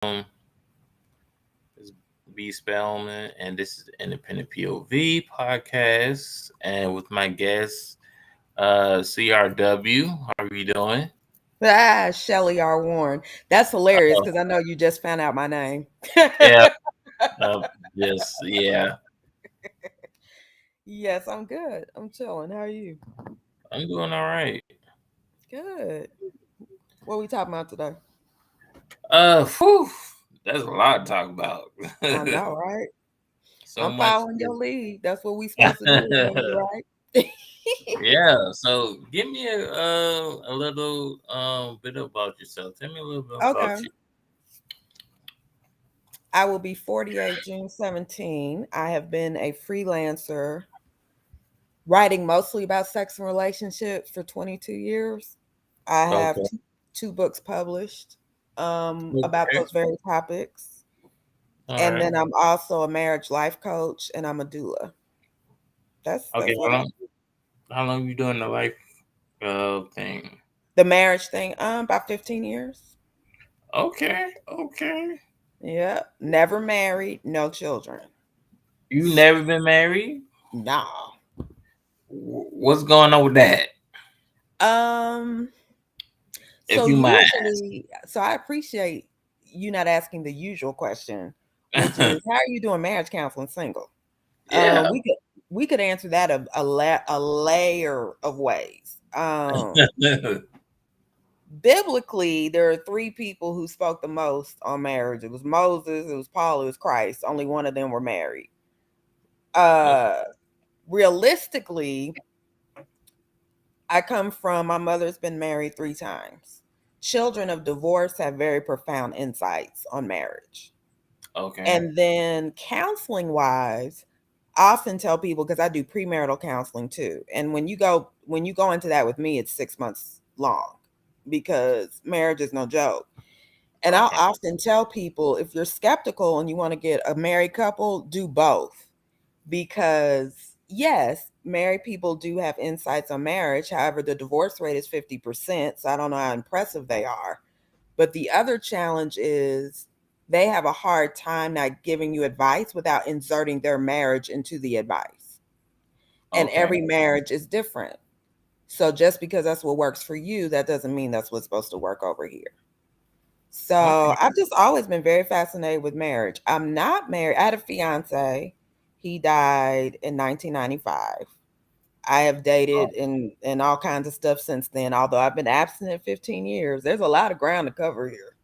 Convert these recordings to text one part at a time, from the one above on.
It's B Spellman, and this is the Independent POV podcast, and with my guest, CRW. How are you doing? Shelly R. Warren. That's hilarious Uh, because I know you just found out my name. yeah, uh, yeah, Yes, I'm good. I'm chilling. How are you? I'm doing all right. Good. What are we talking about today? Whew, that's a lot to talk about. I know, right? So I'm much. following your lead. That's what we supposed to do, Shelly, right? Yeah. So give me a little bit about yourself. Tell me a little bit about Okay. you. I will be 48 June 17. I have been a freelancer writing mostly about sex and relationships for 22 years. I have Okay. two books published about Okay. those very topics. All And right. then I'm also a marriage life coach and I'm a doula. Okay. That's what I do. How long you doing the life thing? The marriage thing, about 15 years. Okay. Okay. Yeah. Never married, no children. You never been married? No. What's going on with that? Um, If so you might ask. usually, so I appreciate you not asking the usual question, which is how are you doing marriage counseling single? Yeah. We could answer that a layer of ways. Biblically, there are three people who spoke the most on marriage. It was Moses, it was Paul, it was Christ. Only one of them were married. Okay. Uh, Realistically, I come from my mother's been married 3 times. Children of divorce have very profound insights on marriage. Okay. And then counseling wise, I often tell people because I do premarital counseling too. And when you go into that with me, it's 6 months long because marriage is no joke. And I'll Okay. often tell people if you're skeptical and you want to get a married couple, do both. Because, yes, married people do have insights on marriage. However, the divorce rate is 50%. So I don't know how impressive they are. But the other challenge is they have a hard time not giving you advice without inserting their marriage into the advice. And Okay. every marriage is different. So just because that's what works for you, that doesn't mean that's what's supposed to work over here. So Okay. I've just always been very fascinated with marriage. I'm not married. I had a fiance. He died in 1995. I have dated and all kinds of stuff since then. Although I've been abstinent 15 years, there's a lot of ground to cover here.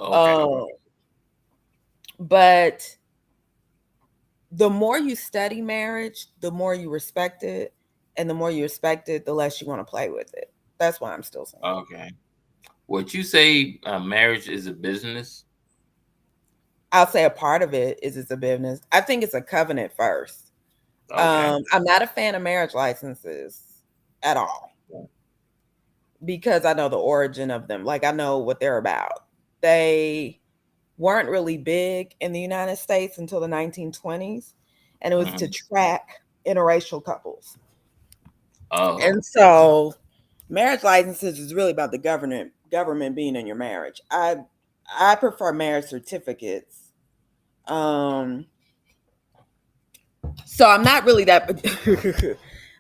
Okay. Um, but the more you study marriage, the more you respect it, and the more you respect it, the less you want to play with it. That's why I'm still single. Okay. Would you say marriage is a business? I'll say a part of it is it's a business. I think it's a covenant first. Okay. I'm not a fan of marriage licenses at all because I know the origin of them. Like I know what they're about. They weren't really big in the United States until the 1920s, and it was to Mhm. track interracial couples. Oh. And so marriage licenses is really about the government being in your marriage. I prefer marriage certificates. Um so I'm not really that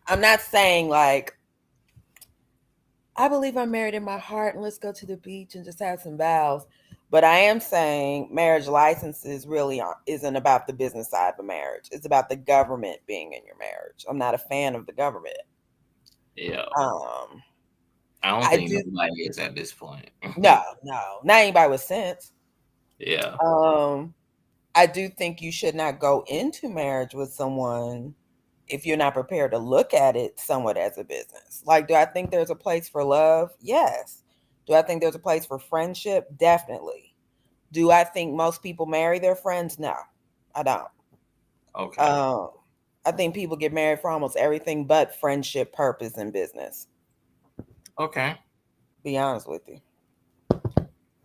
I'm not saying like I believe I'm married in my heart and let's go to the beach and just have some vows. But I am saying marriage licenses really isn't about the business side of a marriage. It's about the government being in your marriage. I'm not a fan of the government. Yeah. Um, I don't I think do nobody is at this point. no, not anybody with sense. Yeah. Um, I do think you should not go into marriage with someone if you're not prepared to look at it somewhat as a business. Like, do I think there's a place for love? Yes. Do I think there's a place for friendship? Definitely. Do I think most people marry their friends? No, I don't. Okay. Um, I think people get married for almost everything but friendship, purpose, and business. Okay. Be honest with you.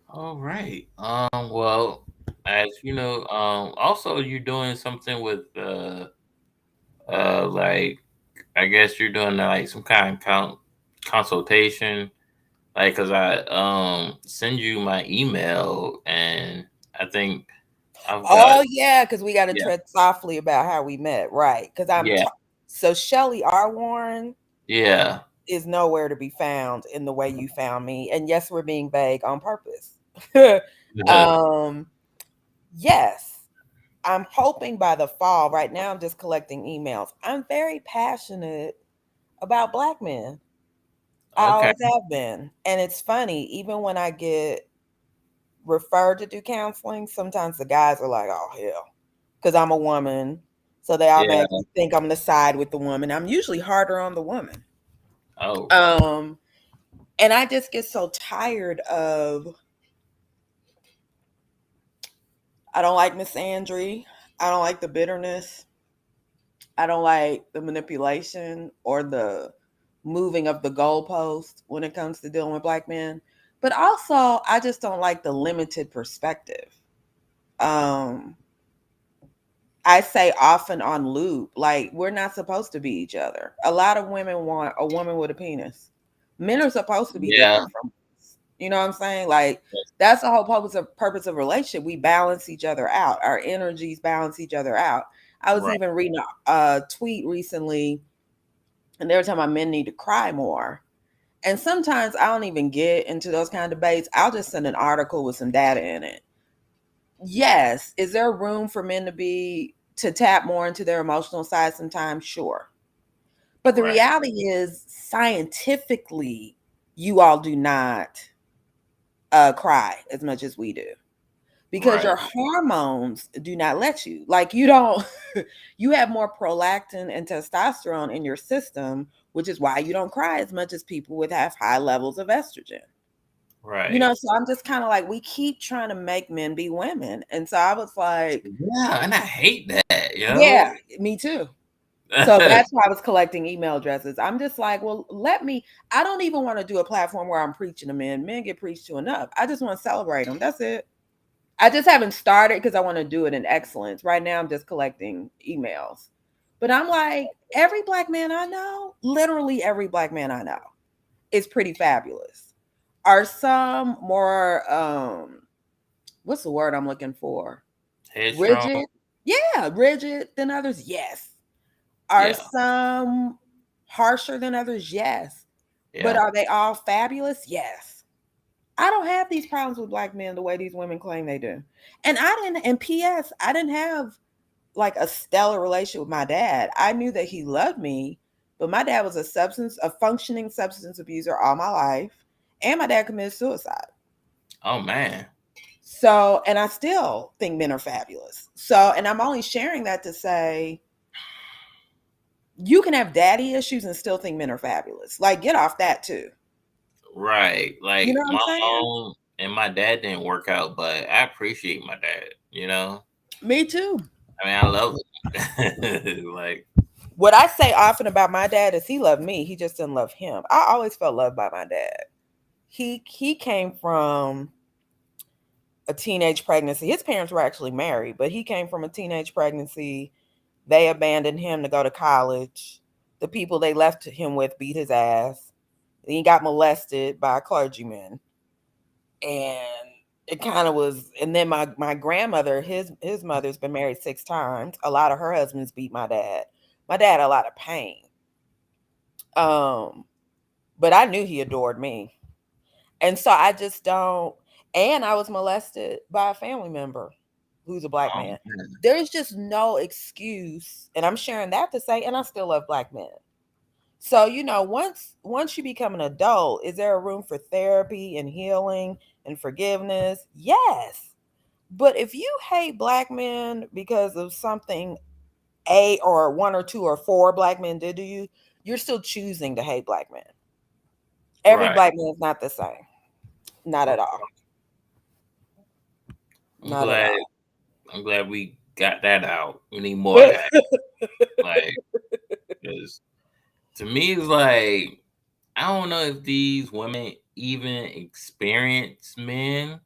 All right. Well, as you know, also you're doing something with like I guess you're doing like some kind of consultation, like, cause I send you my email and I think I've got, Oh yeah, because we got to yeah, tread softly about how we met, right? Because yeah, so Shelly R. Warren yeah, is nowhere to be found in the way you found me, and yes, we're being vague on purpose. um, yes, I'm hoping by the fall. Right now, I'm just collecting emails. I'm very passionate about Black men. I okay, always have been, and it's funny. Even when I get referred to do counseling, sometimes the guys are like, "Oh hell," because I'm a woman, so they yeah. automatically think I'm gonna side with the woman. I'm usually harder on the woman. Oh, Um, and I just get so tired of. I don't like misandry. I don't like the bitterness. I don't like the manipulation or the moving of the goalpost when it comes to dealing with Black men. But also, I just don't like the limited perspective. Um, I say often on loop, like we're not supposed to be each other. A lot of women want a woman with a penis. Men are supposed to be yeah, different from us. You know what I'm saying? Like that's the whole purpose of relationship. We balance each other out. Our energies balance each other out. I was right, even reading a tweet recently, and they were talking about men need to cry more. And sometimes I don't even get into those kind of debates. I'll just send an article with some data in it. Yes, is there room for men to tap more into their emotional side sometimes? Sure. But the right, reality is scientifically you all do not cry as much as we do because right, your hormones do not let you. Like you don't you have more prolactin and testosterone in your system, which is why you don't cry as much as people with have high levels of estrogen. right. So I'm just kind of like, we keep trying to make men be women. And so I was like, Yeah, and I hate that, yeah, yo. me too. So that's why I was collecting email addresses. I'm just like, well, I don't even want to do a platform where I'm preaching to men. Men get preached to enough. I just want to celebrate them. That's it. I just haven't started because I want to do it in excellence. Right now, I'm just collecting emails. But I'm like, every Black man I know, literally every Black man I know, is pretty fabulous. Are some more, what's the word I'm looking for? Headstrong. Rigid? Yeah, rigid than others? Yes. Are Yeah, some harsher than others? Yes. But yeah. are they all fabulous? Yes. I don't have these problems with Black men the way these women claim they do. And I didn't, and P.S., I didn't have like a stellar relationship with my dad. I knew that he loved me, but my dad was a functioning substance abuser all my life. And my dad committed suicide. Oh man. So, and I still think men are fabulous. So, and I'm only sharing that to say, you can have daddy issues and still think men are fabulous. Like, get off that too. Right. You Like know what I'm my saying? mom and my dad didn't work out, but I appreciate my dad. Me too. I mean, I love him. Like, What I say often about my dad is he loved me. He just didn't love him. I always felt loved by my dad. He came from a teenage pregnancy. His parents were actually married, but he came from a teenage pregnancy. They abandoned him to go to college. The people they left him with beat his ass. He got molested by a clergyman. And it kind of was, and then my grandmother, his mother's been married 6 times. A lot of her husbands beat my dad. My dad had a lot of pain. Um, but I knew he adored me. And so I just don't, and I was molested by a family member who's a Black oh man. man. There's just no excuse, and I'm sharing that to say, and I still love Black men. So, once you become an adult, is there a room for therapy and healing and forgiveness? Yes. But if you hate Black men because of something a or one or two or four Black men did to you, you're still choosing to hate Black men. Every Right. Black man is not the same. Not at all. I'm Not at glad. all. I'm glad we got that out. We need more of that. Like, because to me, it's like I don't know if these women even experience men.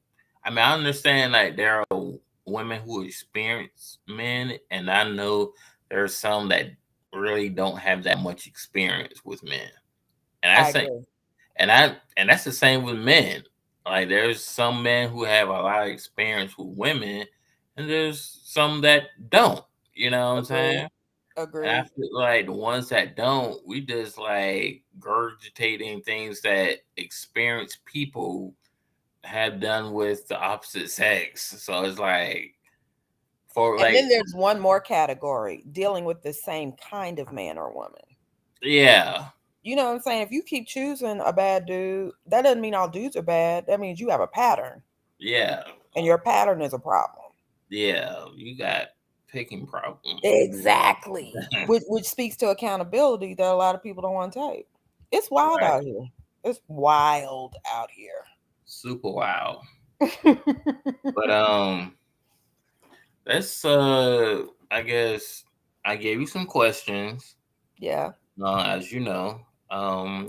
I mean, I understand like there are women who experience men, and I know there are some that really don't have that much experience with men. And I I say, agree. and that's the same with men. Like there's some men who have a lot of experience with women, and there's some that don't. You know what I'm Agreed. saying? And I Agreed. feel like the ones that don't, we just like gurgitating things that experienced people have done with the opposite sex. So it's like for And like then there's one more category, dealing with the same kind of man or woman. yeah, You know what I'm saying? If you keep choosing a bad dude, that doesn't mean all dudes are bad. That means you have a pattern, yeah, and your pattern is a problem. yeah, you got picking problems. Exactly. Which speaks to accountability that a lot of people don't want to take. It's wild Right. out here. It's wild out Super wow. here. But let's I guess I gave you some questions. Yeah. As you know.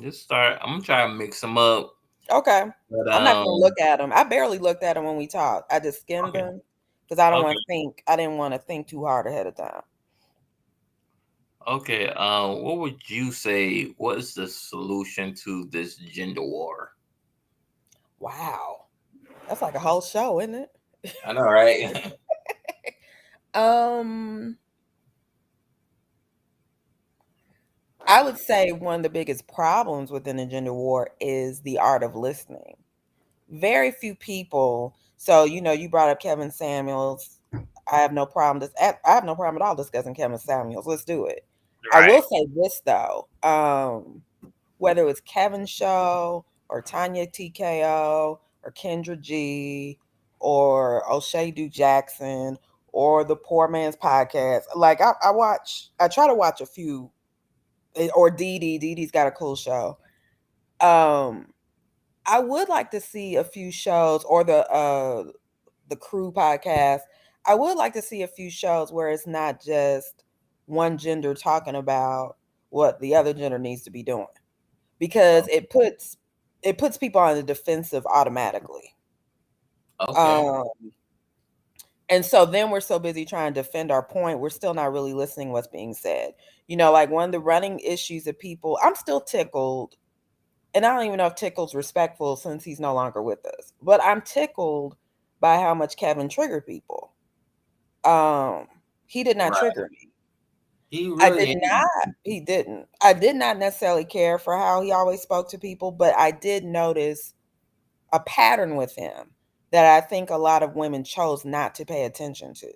Just start I'm gonna try to mix them up. Okay. But I'm not gonna look at them. I barely looked at them when we talked. I just skimmed okay. them because I don't Okay. want to think. I didn't want to think too hard ahead of time. Okay. What would you say was the solution to this gender war? Wow, that's like a whole show, isn't it? I know, right? Um, I would say one of the biggest problems within the gender war is the art of listening. Very few people. So you brought up Kevin Samuels. I have no problem. I have no problem at all discussing Kevin Samuels. Let's do it. I Right. will say this though. Whether it's Kevin's show or Tanya TKO or Kendra G or O'Shea Du Jackson or the Poor Man's Podcast. Like I try to watch a few, or Dee Dee. Dee Dee's got a cool show. Um, I would like to see a few shows, or the Crew Podcast. I would like to see a few shows where it's not just one gender talking about what the other gender needs to be doing, because it puts people on the defensive automatically. Okay. Um, and so then we're so busy trying to defend our point, we're still not really listening what's being said. Like one of the running issues of people, I'm still tickled, and I don't even know if Tickle's respectful since he's no longer with us, but I'm tickled by how much Kevin triggered people. Um, he did not Right. trigger me. He I really did ain't. not. He didn't. I did not necessarily care for how he always spoke to people, but I did notice a pattern with him that I think a lot of women chose not to pay attention to.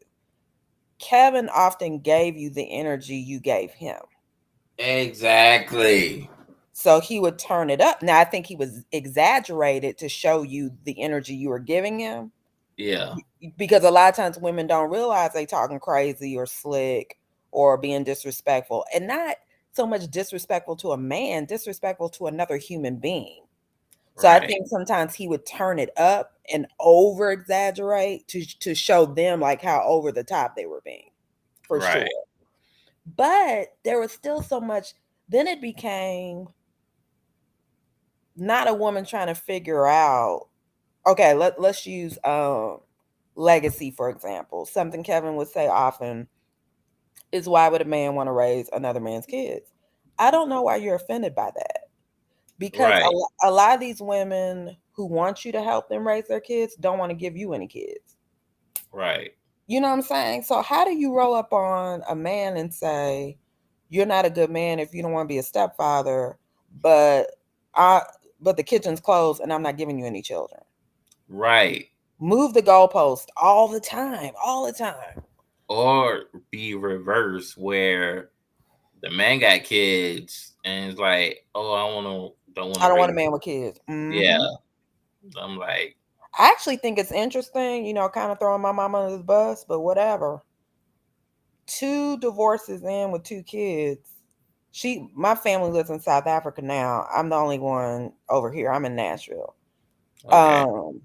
Kevin often gave you the energy you gave him. Exactly. So he would turn it up. Now, I think he was exaggerated to show you the energy you were giving him, Yeah. because a lot of times women don't realize they talking crazy or slick or being disrespectful, and not so much disrespectful to a man, disrespectful to another human being. So I Right. think sometimes he would turn it up and over exaggerate to show them like how over the top they were being, for Right. sure. But there was still so much. Then it became not a woman trying to figure out. Okay, let's use legacy for example. Something Kevin would say often is, why would a man want to raise another man's kids? I don't know why you're offended by that, because Right. a lot of these women who want you to help them raise their kids don't want to give you any kids. Right. You know what I'm saying? So how do you roll up on a man and say you're not a good man if you don't want to be a stepfather, but I but the kitchen's closed and I'm not giving you any children? Right. Move the goalpost all the time, all the time. Or be reverse where the man got kids and it's like, oh, don't want I to don't want a raise. man with kids. Yeah. Hmm. I'm like, I actually think it's interesting, kind of throwing my mom under the bus, but whatever. Two divorces in with two kids. My family lives in South Africa now. I'm the only one over here. I'm in Nashville. okay. Um,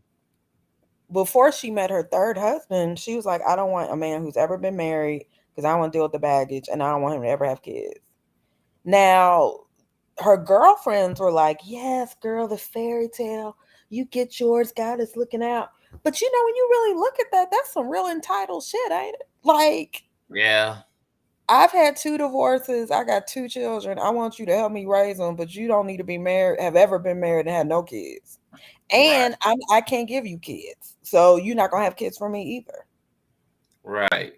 Before she met her third husband, she was like, I don't want a man who's ever been married because I don't want to deal with the baggage and I don't want him to ever have kids. Now, her girlfriends were like, yes, girl, the fairy tale. You get yours, God is looking out. But when you really look at that, that's some real entitled shit, ain't it? Like, Yeah. I've had two divorces. I got two children. I want you to help me raise them, but you don't need to be married, have ever been married, and have no kids. And Right. I can't give you kids. So you're not gonna have kids for me either. Right.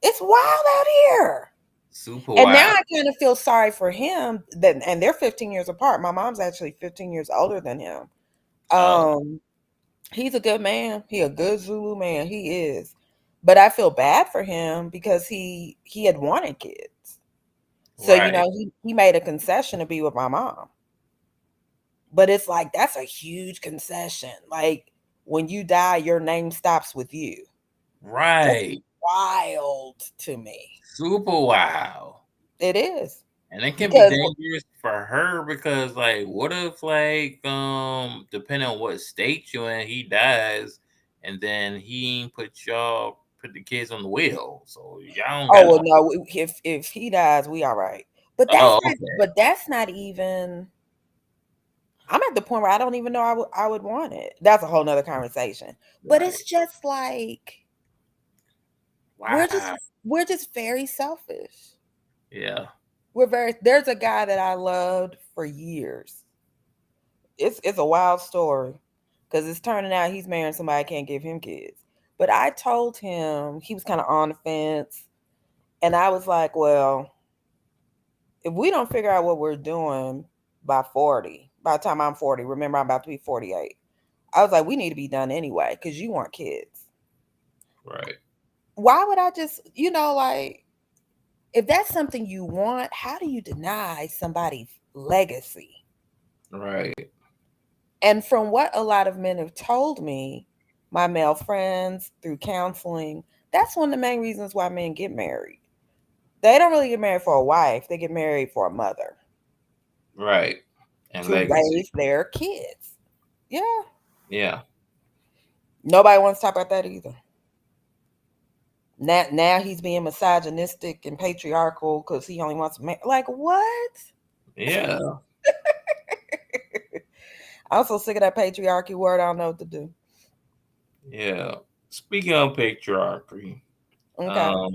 It's wild out here. Super And now wild. I kind of feel sorry for him that, and they're 15 years apart. My mom's actually 15 years older than him. Oh, Um, he's a good man. He a good Zulu man. He is. But I feel bad for him because he had wanted kids. So, right. he made a concession to be with my mom. But it's like that's a huge concession. Like when you die, your name stops with you. That's Right. wild to me. Super wild. It is. And it can be Because dangerous for her because like what if like depending on what state you're in, he dies and then he ain't put the kids on the wheel. So y'all don't oh got well, no. no, if he dies, we all right. But Oh, okay. that's not even. I'm at the point where I don't even know I would want it. That's a whole nother conversation. But it's Right. just like we're just Wow. we're just very selfish. Yeah. There's a guy that I loved for years. It's a wild story because it's turning out he's marrying somebody that can't give him kids. But I told him he was kind of on the fence, and I was like, well, if we don't figure out what we're doing by 40, by the time I'm 40, remember I'm about to be 48. I was like, we need to be done anyway because you want kids. Right. Why would I just, like, if that's something you want, how do you deny somebody's legacy? Right. And from what a lot of men have told me, my male friends through counseling, that's one of the main reasons why men get married. They don't really get married for a wife, they get married for a mother Right. And to legacy. raise their kids. Yeah. Yeah. Nobody wants to talk about that either. Now he's being misogynistic and patriarchal because he only wants to like what? Yeah. I'm so sick of that patriarchy word. I don't know what to do. Yeah. Speaking of patriarchy, Okay. um,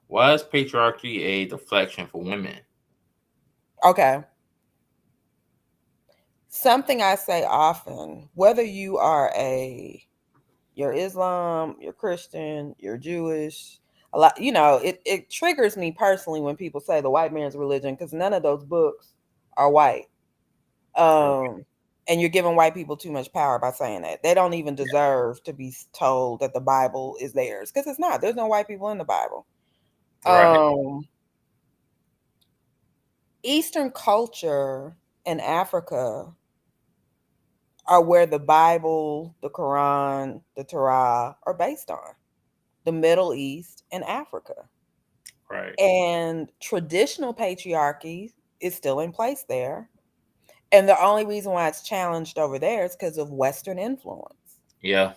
why is patriarchy a deflection for women? Okay. Something I say often, whether you're Islam, you're Christian, you're Jewish, a lot, it triggers me personally when people say the white man's religion because none of those books are white. Right. Um, and you're giving white people too much power by saying that. They don't even deserve to be told that the Bible is theirs because it's not. There's no white people in the Bible. Right. Um, Eastern culture and Africa are where the Bible, the Quran, the Torah are based on. The Middle East and Africa. Right. And traditional patriarchy is still in place there. And the only reason why it's challenged over there is because of Western influence. Yeah.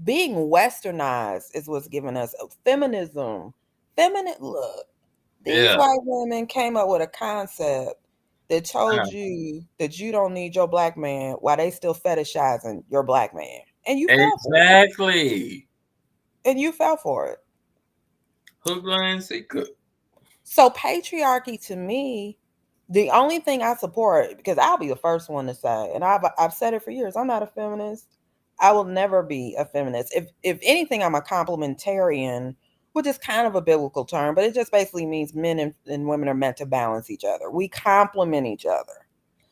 Being westernized is what's giving us feminism. Feminine look. These Yeah. white women came up with a concept that told you that you don't need your black man while they still fetishizing your black man. And you fell for it. Exactly. And you fell for it. Hook, line, sinker. So patriarchy to me, the only thing I support, because I'll be the first one to say, and I've said it for years, I'm not a feminist. I will never be a feminist. If anything, I'm a complementarian, which is kind of a biblical term, but it just basically means men and women are meant to balance each other. We complement each other.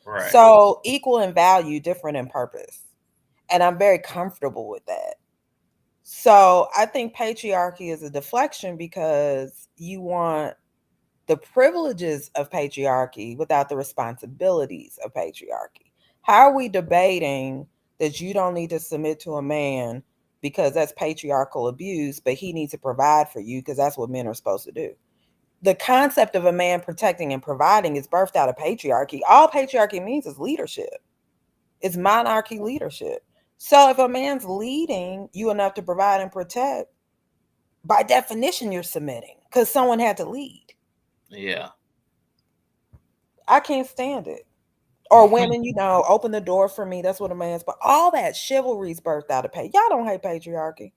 Right. So equal in value, different in purpose. And I'm very comfortable with that. So I think patriarchy is a deflection because you want the privileges of patriarchy without the responsibilities of patriarchy. How are we debating that you don't need to submit to a man because that's patriarchal abuse, but he needs to provide for you because that's what men are supposed to do? The concept of a man protecting and providing is birthed out of patriarchy. All patriarchy means is leadership. It's monarchy leadership. So if a man's leading you enough to provide and protect, by definition, you're submitting because someone had to lead. Yeah. I can't stand it. Or women, open the door for me. That's what a man's. But all that chivalry's birthed out of pay. Y'all don't hate patriarchy.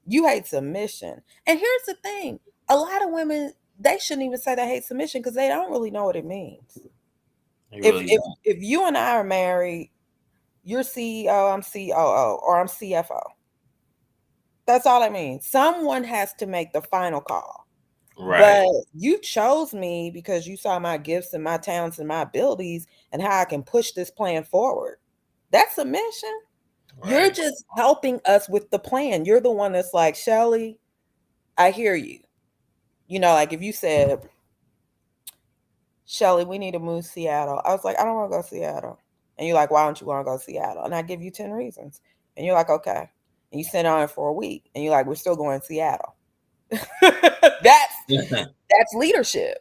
You hate submission. And here's the thing: a lot of women they shouldn't even say they hate submission because they don't really know what it means. He If really if don't. if you and I are married, you're CEO, I'm COO, or I'm CFO. That's all I mean. Someone has to make the final call. But Right. you chose me because you saw my gifts and my talents and my abilities and how I can push this plan forward. That's a mission. You're Right. just helping us with the plan. You're the one that's like, Shelly, I hear you. Like if you said, Shelly, we need to move to Seattle. I was like, I don't want to go to Seattle. And you're like, why don't you want to go to Seattle? And I give you 10 reasons. And you're like, okay. And you sit on it for a week. And you're like, we're still going to Seattle. That's leadership.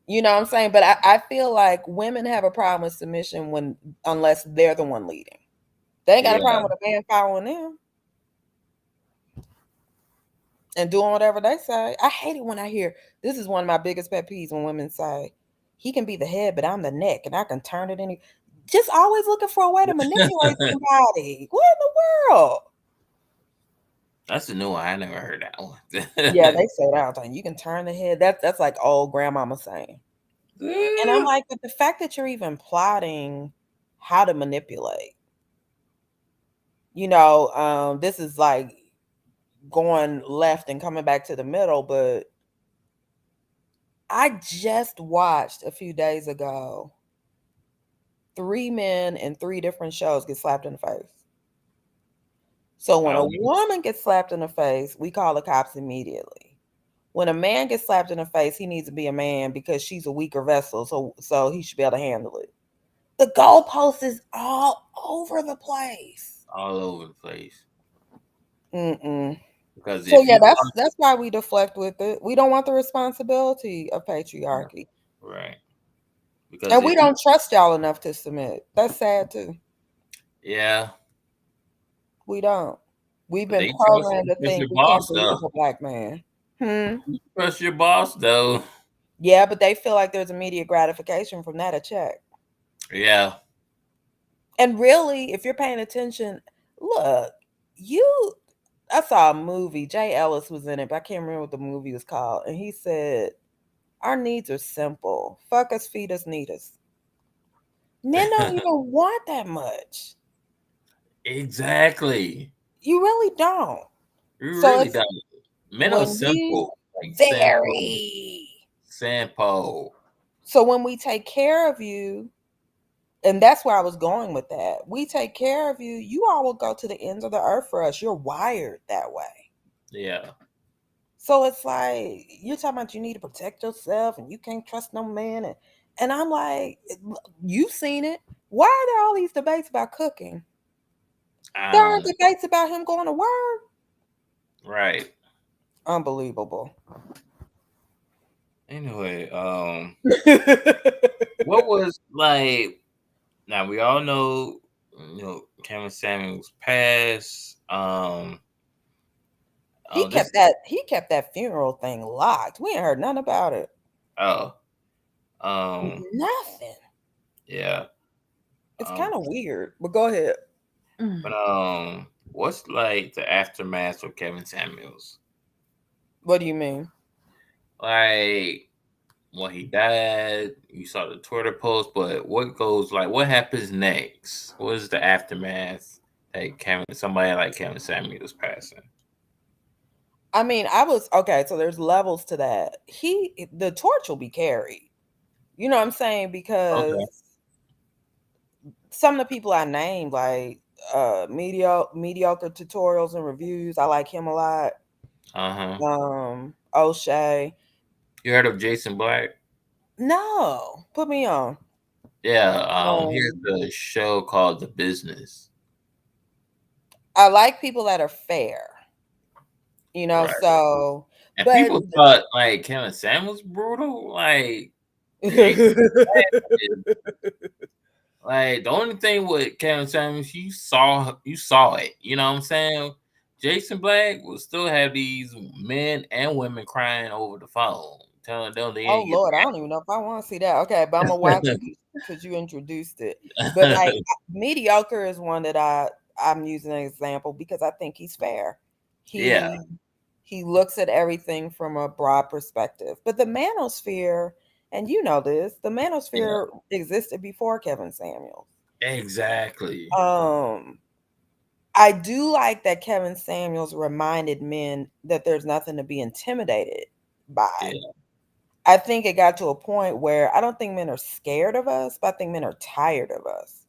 You know what I'm saying? But I feel like women have a problem with submission unless they're the one leading. They ain't got a Yeah. problem with a man following them and doing whatever they say. I hate it when I hear this is one of my biggest pet peeves when women say, he can be the head, but I'm the neck and I can turn it any just always looking for a way to manipulate somebody. What in the world? That's a new one. I never heard that Yeah, one. they say that all the time. You can turn the head. That's like old grandmama saying. And I'm Yeah. like, but the fact that you're even plotting how to manipulate, this is like going left and coming back to the middle. But I just watched a few days ago 3 men in 3 different shows get slapped in the face. So when a Oh, woman gets slapped in the face, we call the cops immediately. When a man gets slapped in the face, he needs to be a man because she's a weaker vessel, so he should be able to handle it. The goalpost is all over the place. all over the place. Mm-mm. Because So if yeah, you that's why we deflect with it. We don't want the responsibility of patriarchy, right, because and we if you don't trust y'all enough to submit. That's sad too. yeah, We don't. We've but been they trust programmed you to trust think your we can't boss believe though. a black man. Hmm. You trust your boss though. Yeah, but they feel like there's immediate gratification from that a check. Yeah. And really, if you're paying attention, look, you. I saw a movie. Jay Ellis was in it, but I can't remember what the movie was called. And he said, "Our needs are simple. Fuck us, feed us, need us." Men don't even want that much. Exactly. You really don't. You So really it's don't. Men are when we simple, like simple, very simple. so when we take care of you, and that's where I was going with that. We take care of you, you all will go to the ends of the earth for us. You're wired that way. Yeah. So it's like you're talking about you need to protect yourself and you can't trust no man and I'm like, you've seen it. Why are there all these debates about cooking? I There aren't don't. debates about him going to work. Right. Unbelievable. Anyway, what was like? Now we all know, Kevin Samuels passed. he This. kept that he kept that funeral thing locked. We ain't heard nothing about it. Oh. Um. Nothing. Yeah. It's Um. kind of weird. But go ahead. But what's like the aftermath of Kevin Samuels? What do you mean? Like when he died, you saw the Twitter post, but what goes like what happens next? What is the aftermath? Like somebody like Kevin Samuels passing. I mean, I was okay, so there's levels to that. The torch will be carried. You know what I'm saying? Okay. Because some of the people I named, like mediocre tutorials and reviews, I like him a lot. Uh huh. O'Shea. You heard of Jason Black? No, put me on. Yeah. Here's Um, the show called The Business. I like people that are fair, Right. so, And but people thought like Kevin Samuels brutal. Like Jason Black. Like the only thing with Kevin Samuels, you saw it. You know what I'm saying? Jason Black will still have these men and women crying over the phone, telling them they Oh didn't get Lord, I don't even know if I want to see that. Okay, but I'm gonna watch the it because you introduced it. But like mediocre is one that I'm using an example because I think he's fair. yeah, He he looks at everything from a broad perspective. But the manosphere, And you know this, the Yeah. manosphere existed before Kevin Samuels. Exactly. Um, I do like that Kevin Samuels reminded men that there's nothing to be intimidated by. Yeah. I think it got to a point where I don't think men are scared of us, but I think men are tired of us.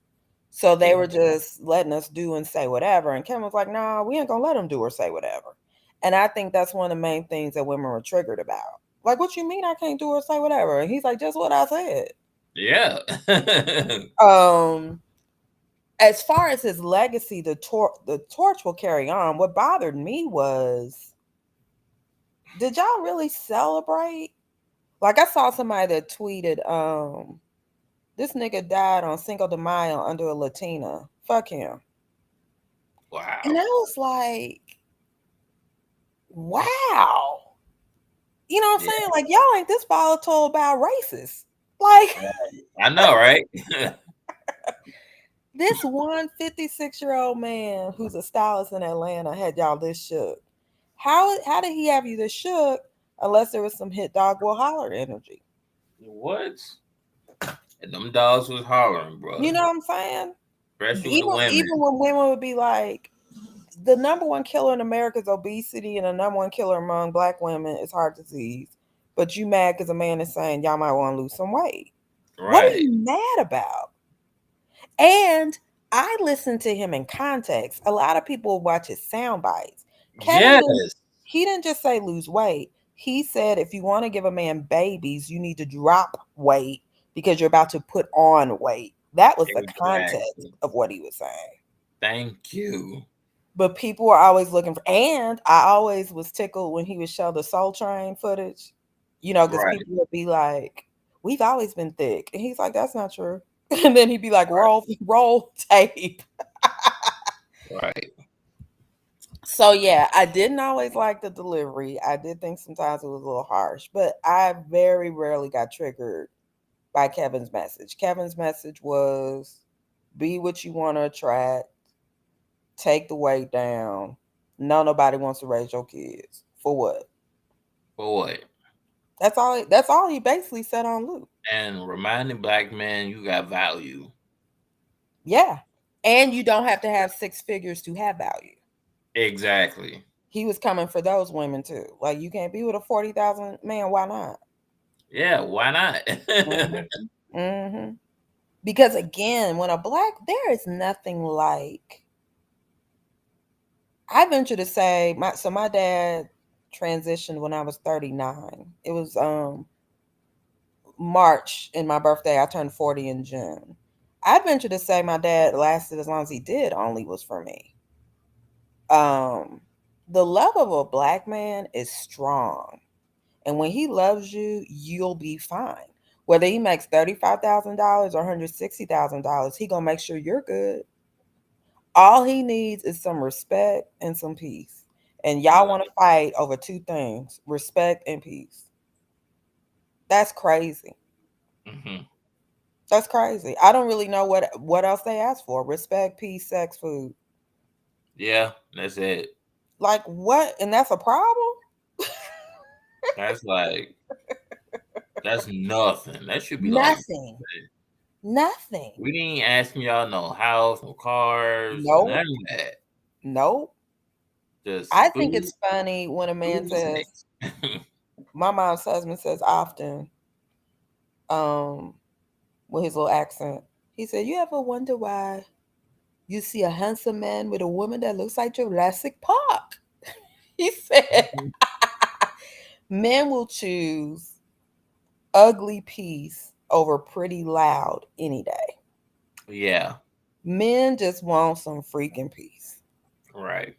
So they Yeah. were just letting us do and say whatever. And Kevin was like, nah, we ain't gonna let them do or say whatever. And I think that's one of the main things that women were triggered about. Like, what you mean I can't do or say whatever? And he's like, just what I said. Yeah. Um, as far as his legacy, the torch will carry on. What bothered me was, did y'all really celebrate? Like, I saw somebody that tweeted, this nigga died on Cinco de Mayo under a Latina. Fuck him. And I Wow. was like, wow. You know what I'm Yeah. saying? Like, y'all ain't this volatile about racists. Like, I know, right? this 156-year-old man who's a stylist in Atlanta had y'all this shook. How did he have you this shook unless there was some hit dog will holler energy? What? And them dogs was hollering, bro. You know what I'm saying? Especially with the Even women. when women would be like, the number one killer in America is obesity, and the number one killer among black women is heart disease. But you mad because a man is saying y'all might want to lose some weight. What are Right. you mad about? And I listened to him in context. A lot of people watch his sound bites. Kevin didn't Yes. he didn't just say lose weight. He said if you want to give a man babies, you need to drop weight because you're about to put on weight. That was the context Exactly. of what he was saying. Thank you. But people are always looking for, and I always was tickled when he would show the Soul Train footage, because Right. people would be like, we've always been thick. And he's like, that's not true. And then he'd be like, Right. roll tape. Right. So yeah, I didn't always like the delivery. I did think sometimes it was a little harsh, but I very rarely got triggered by Kevin's message. Kevin's message was be what you want to attract, take the weight down. No, nobody wants to raise your kids. For what? For what? That's all he basically said on loop. And reminding black men you got value. Yeah. And you don't have to have six figures to have value. Exactly. He was coming for those women too. Like you can't be with a 40,000 man, why not? Yeah, why not? Mhm. Mhm. Because again, when a black there is nothing like, I venture to say my dad transitioned when I was 39. It was March in my birthday. I turned 40 in June. I'd venture to say my dad lasted as long as he did only was for me. Um, the love of a black man is strong. And when he loves you, you'll be fine. Whether he makes $35,000 or $160,000, he gonna make sure you're good. All he needs is some respect and some peace. And y'all want to fight over two things: respect and peace. That's crazy. Hmm. That's crazy. I don't really know what else they ask for. Respect, peace, sex, food. Yeah, that's it. Like what? And that's a problem? That's like that's nothing. That should be like Nothing. Nothing. we didn't asking y'all no house, no cars, none Nope. of that. Nope. Just I think food, it's funny when a man food and says, snacks. my mom's husband says often, um, with his little accent, he said, you ever wonder why you see a handsome man with a woman that looks like Jurassic Park? He said, men will choose ugly peace over pretty loud any day. Yeah, Men just want some freaking peace. right.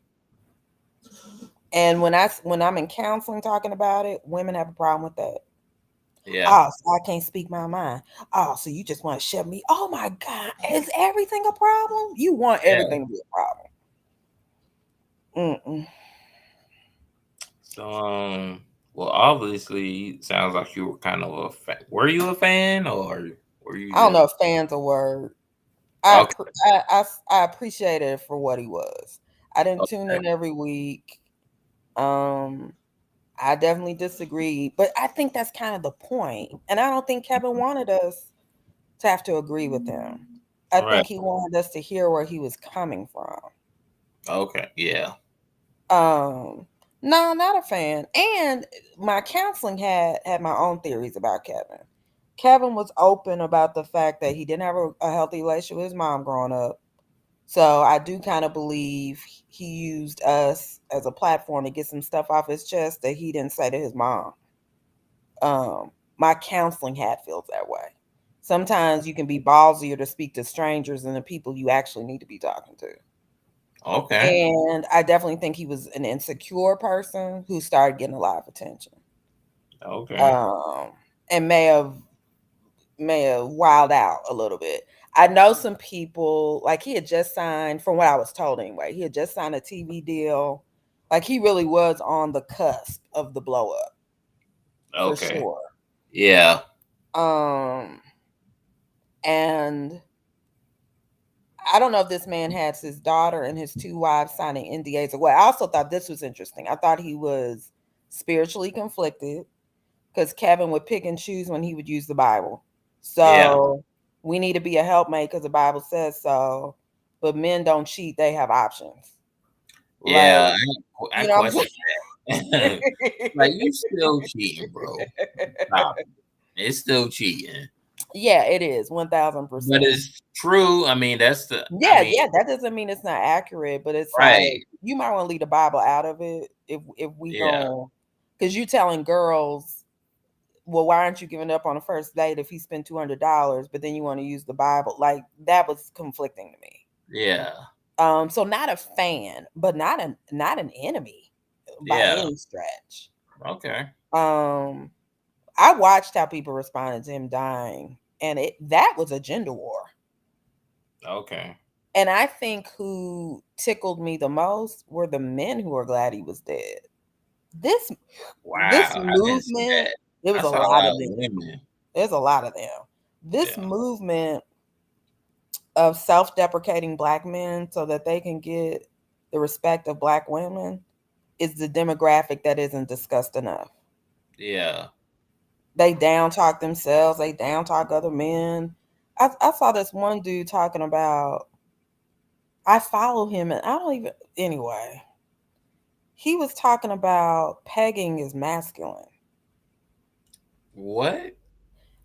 And when I'm in counseling talking about it, women have a problem with that. Yeah, Oh, so I can't speak my mind. Oh, so you just want to shut me? Oh my God, is everything a problem? You want yeah. everything to be a problem? Mm-mm. So, well, obviously, sounds like you were kind of a fan. Were you a fan, or were you I don't know just if fans a word. I, okay? appre- I appreciated it for what he was. I didn't tune Okay. in every week. Um, I definitely disagree, but I think that's kind of the point. And I don't think Kevin wanted us to have to agree with him. I All right. think he wanted us to hear where he was coming from. Okay. Yeah. Um, no, not a fan. And my counseling had my own theories about Kevin. Kevin was open about the fact that he didn't have a healthy relationship with his mom growing up. So I do kind of believe he used us as a platform to get some stuff off his chest that he didn't say to his mom. My counseling hat feels that way. Sometimes you can be ballsier to speak to strangers than the people you actually need to be talking to. Okay. And I definitely think he was an insecure person who started getting a lot of attention. Okay. Um, and may have wild out a little bit. I know some people like he had just signed, from what I was told anyway, he had just signed a TV deal. Like he really was on the cusp of the blow up for Okay. sure. Yeah. Um, and I don't know if this man has his daughter and his two wives signing NDAs or what. I also thought this was interesting. I thought he was spiritually conflicted because Kevin would pick and choose when he would use the Bible. Yeah. So we need to be a helpmate because the Bible says so. But men don't cheat; they have options. Like, Yeah. I you know what question I'm that. Like saying? you still cheating, bro. Stop. It's still cheating. Yeah, it is But 1000%. it's true. I mean, that's the. I Yeah, mean, yeah, that doesn't mean it's not accurate, but it's like right. you might want to leave the Bible out of it if we Yeah. going because you telling girls, well, why aren't you giving up on the first date if he spent $200, but then you want to use the Bible? Like that was conflicting to me. Yeah. So not a fan, but not an enemy by Yeah. any stretch. Okay. Um, I watched how people responded to him dying, and that was a gender war. Okay. And I think who tickled me the most were the men who were glad he was dead. This this Wow. I didn't see movement, that. there was I a saw a lot lot of of them. women. There's a lot of them. This Yeah. movement of self-deprecating black men so that they can get the respect of black women is the demographic that isn't discussed enough. Yeah. They down talk themselves, they down talk other men. I saw this one dude talking about, I follow him and I don't even, anyway, he was talking about pegging is masculine. What?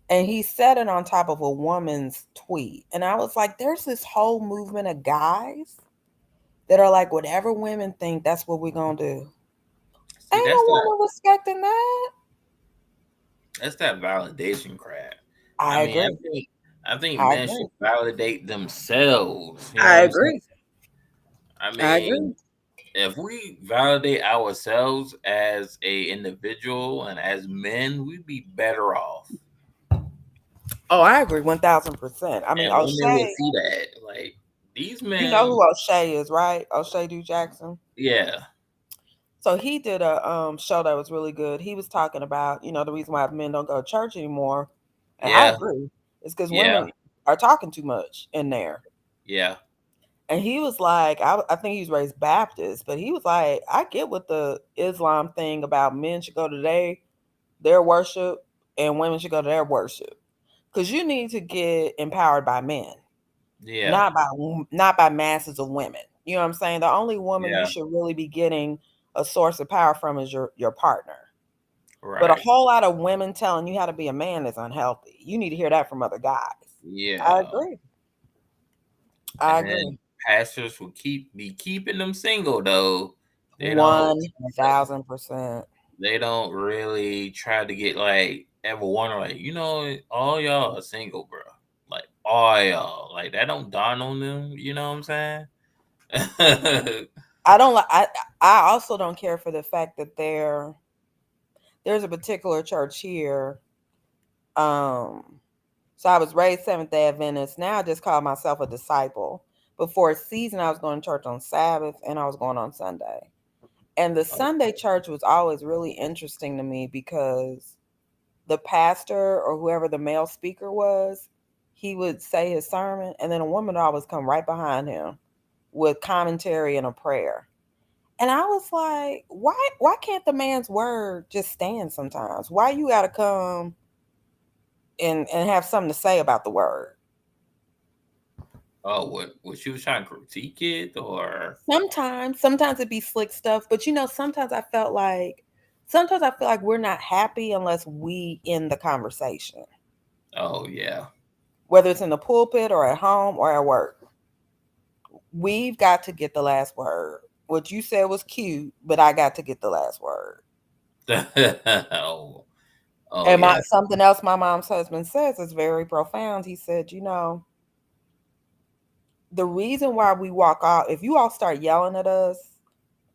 And he said it on top of a woman's tweet. And I was like, there's this whole movement of guys that are like, whatever women think, that's what we're going to do. See, Ain't no woman respecting that. that's that validation crap. I I mean, agree. I think I men should agree. validate themselves. You know I what I'm saying? agree. I I mean, agree. if we validate ourselves as a individual and as men, we'd be better off. Oh, I agree 1000%. I mean, And women would O'Shea, see that. Like these you know men, who O'Shea is, right? O'Shea Du Jackson. yeah, So he did a show that was really good. He was talking about, the reason why men don't go to church anymore, and I yeah, agree, is because yeah, women are talking too much in there. yeah, And he was like, I think he was raised Baptist, but he was like, I get what the Islam thing about men should go to their worship and women should go to their worship, because you need to get empowered by men, yeah, not by masses of women. You know what I'm saying? The only woman you yeah, should really be getting a source of power from is your partner. But a right, whole lot of women telling you how to be a man is unhealthy. You need to hear that from other guys. I yeah. agree. I And agree. then pastors will be keeping them single though. They don't 1000%. they don't really try to get like ever wonder like, all y'all are single, bro. Like all y'all. Like that don't dawn on them, you know what I'm saying? I don't like. I also don't care for the fact that there's a particular church here. Um, so I was raised Seventh Day Adventist. Now I just call myself a disciple. But for a season, I was going to church on Sabbath and I was going on Sunday. And the Sunday church was always really interesting to me because the pastor or whoever the male speaker was, he would say his sermon, and then a woman would always come right behind him with commentary and a prayer. And I was like, why can't the man's word just stand sometimes? Why you gotta come and have something to say about the word? Oh, what she was trying to critique it or? Sometimes it be slick stuff, but sometimes I feel like we're not happy unless we end the conversation. Oh yeah. Whether it's in the pulpit or at home or at work. We've got to get the last word. What you said was cute, but I got to get the last word. Oh, oh And yeah. something else my mom's husband says is very profound. He said, the reason why we walk out, if you all start yelling at us,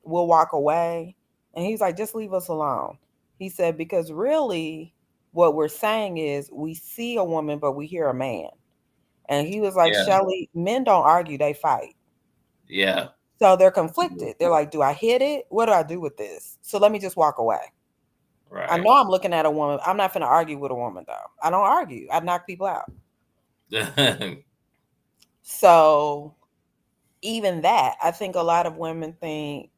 we'll walk away. And he's like, just leave us alone. He said, because really what we're saying is we see a woman, but we hear a man. And he was like, Yeah. Shelly, men don't argue, they fight. Yeah. So they're conflicted. They're like, do I hit it? What do I do with this? So let me just walk away. I Right. know I'm looking at a woman. I'm not going to argue with a woman, though. I don't argue. I knock people out. So even that, I think a lot of women think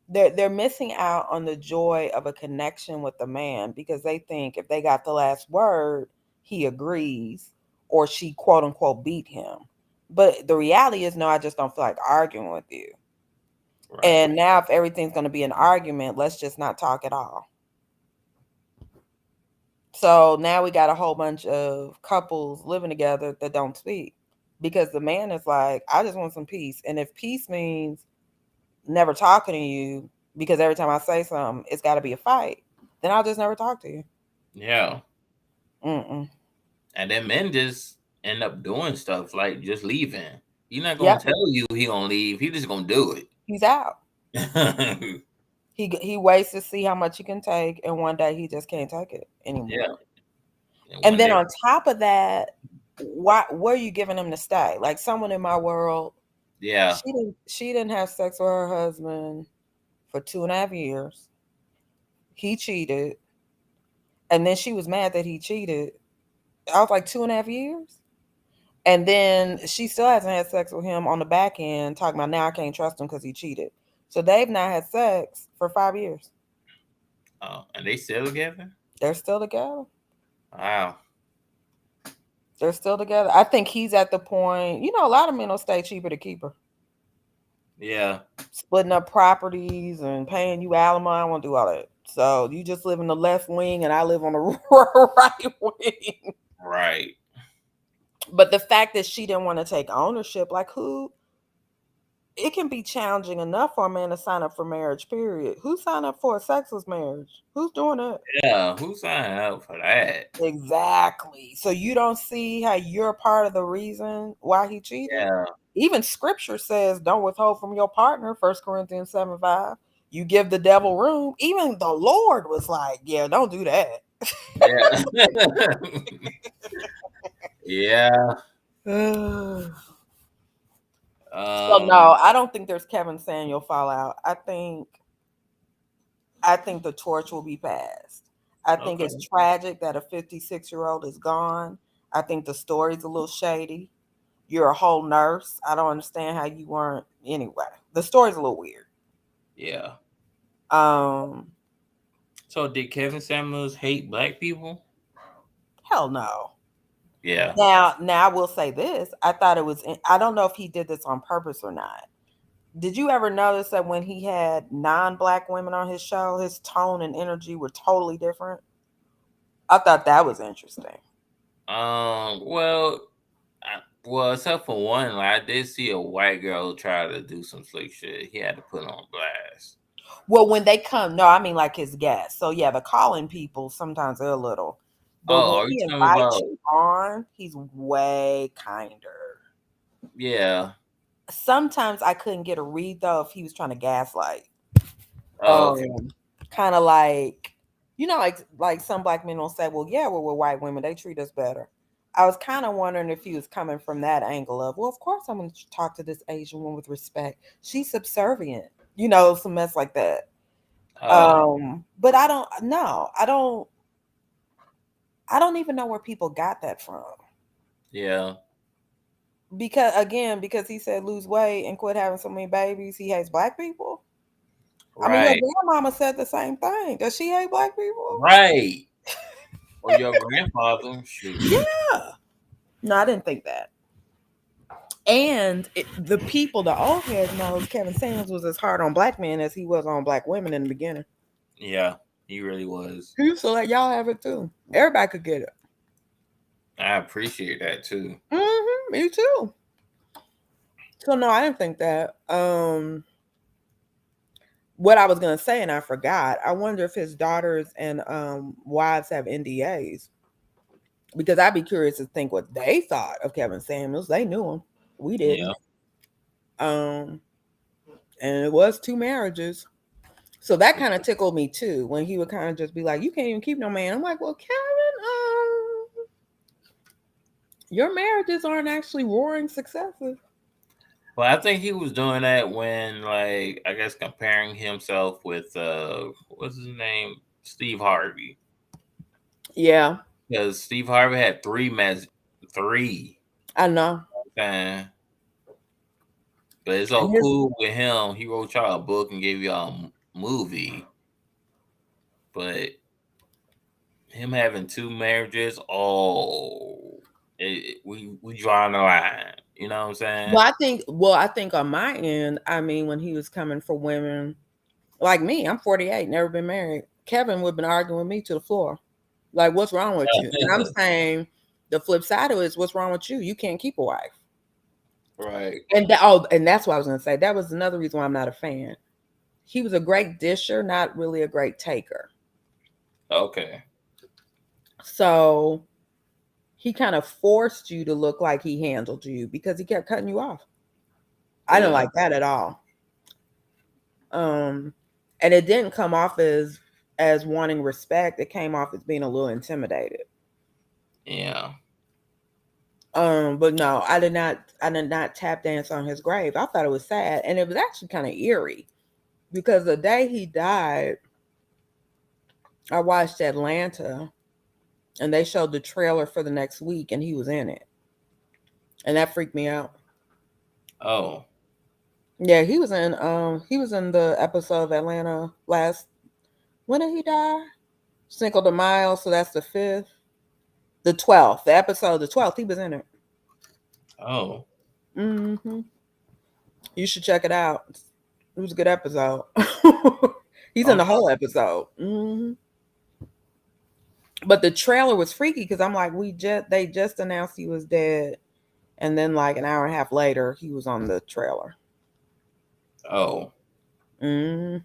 they're missing out on the joy of a connection with the man because they think if they got the last word, he agrees or she quote unquote beat him. But the reality is, no, I just don't feel like arguing with you. Right. And now, if everything's going to be an argument, let's just not talk at all. So now we got a whole bunch of couples living together that don't speak because the man is like, I just want some peace. And if peace means never talking to you because every time I say something, it's got to be a fight, then I'll just never talk to you. Yeah. Mm-mm. And then men just end up doing stuff like just leaving. He's not gonna Yep, tell you he gonna leave. He just gonna do he's out. it. He waits to see how much he can take, and one day he just can't take it Yeah. anymore. And And one then day, on top of that, why where are you giving him to stay? Like someone in my world, yeah. she didn't have sex with her husband for 2.5 years. He cheated, and then she was mad that he cheated. I was like 2.5 years, and then she still hasn't had sex with him on the back end. Talking about now I can't trust him because he cheated. So they've not had sex for 5 years. Oh, and they still together? They're still together. Wow. They're still together. I think he's at the point. A lot of men will stay cheaper to keep her, Yeah. splitting up properties and paying you alimony. I won't do all that. So you just live in the left wing, and I live on the right wing. Right. But the fact that she didn't want to take ownership, like who, it can be challenging enough for a man to sign up for marriage, period. Who signed up for a sexless marriage? Who's doing that? Yeah. Who signed up for that? Exactly. So you don't see how you're part of the reason why he cheated? Yeah. Even scripture says, don't withhold from your partner, 1 Corinthians 7:5. You give the devil room. Even the Lord was like, yeah, don't do that. Yeah. Yeah. So no, Um. I don't think there's Kevin Samuel fallout. I think the torch will be passed. I think Okay. it's tragic that a 56-year-old is gone. I think the story's a little shady. You're a whole nurse. I don't understand how you weren't anyway. The story's a little weird. Yeah. Um, So did Kevin Samuels hate black people? hell no. Yeah. Now I will say this. I thought it was. I don't know if he did this on purpose or not. Did you ever notice that when he had non-black women on his show, his tone and energy were totally different? I thought that was interesting. Well, well, except for one, like I did see a white girl try to do some slick shit. He had to put on blast. Well, when they come, no, I mean like his guests. So yeah, the calling people sometimes they're a little, but Oh, when are you he talking about? invites you on, he's way kinder. Yeah. Sometimes I couldn't get a read though if he was trying to gaslight. Oh, okay. Um, kind of like, like some black men will say, "Well, yeah, we're white women; they treat us better." I was kind of wondering if he was coming from that angle of, "Well, of course I'm going to talk to this Asian woman with respect. She's subservient," some mess like that. Oh, But I don't know. I don't even know where people got that from. yeah. Because again, because he said lose weight and quit having so many babies, he hates black people. I mean, your Right. grandmama said the same thing. Does she hate black people? Right. Or your grandfather. Shoot. Yeah. No, I didn't think that. And the people, the old heads know Kevin Samuels was as hard on black men as he was on black women in the beginning. Yeah, he really was. He used to let y'all have it too. Everybody could get it. I appreciate that too. Me too. So no, I didn't think that. What I was gonna say and I forgot. I wonder if his daughters and wives have NDAs. Because I'd be curious to think what they thought of Kevin Samuels. They knew him. We Yeah. didn't. Um, and it was 2 marriages. So that kind of tickled me too when he would kind of just be like, "You can't even keep no man." I'm like, "Well, Kevin, your marriages aren't actually roaring successes." Well, I think he was doing that when, like, I guess comparing himself with what's his name, Steve Harvey, Yeah, because Steve Harvey had three. I know. Man, but it's so And his cool with him. He wrote y'all a book and gave y'all a movie, but him having 2 marriages, we drawing the line. You know what I'm saying? I think on my end, I mean, when he was coming for women like me, I'm 48, never been married. Kevin would have been arguing with me to the floor. Like, what's wrong with you? And I'm saying the flip side of it is, what's wrong with you? You can't keep a wife. Right. And that's what I was gonna say. That was another reason why I'm not a fan. He was a great disher, not really a great taker. Okay. So he kind of forced you to look like he handled you because he kept cutting you off. I didn't Yeah. like that at all. And it didn't come off as wanting respect. It came off as being a little intimidated. Yeah. But no, I did not tap dance on his grave. I thought it was sad. And it was actually kind of eerie because the day he died, I watched Atlanta and they showed the trailer for the next week and he was in it. And that freaked me out. Oh. Yeah, he was in the episode of Atlanta last, when did he die? Cinco de Mayo, so that's the 5th. The 12th, the episode, the 12th, he was in it. Oh. Hmm. You should check it out. It was a good episode. He's in the Okay. whole episode. But the trailer was freaky because I'm like, they just announced he was dead, and then like an hour and a half later, he was on the trailer. Oh. Hmm.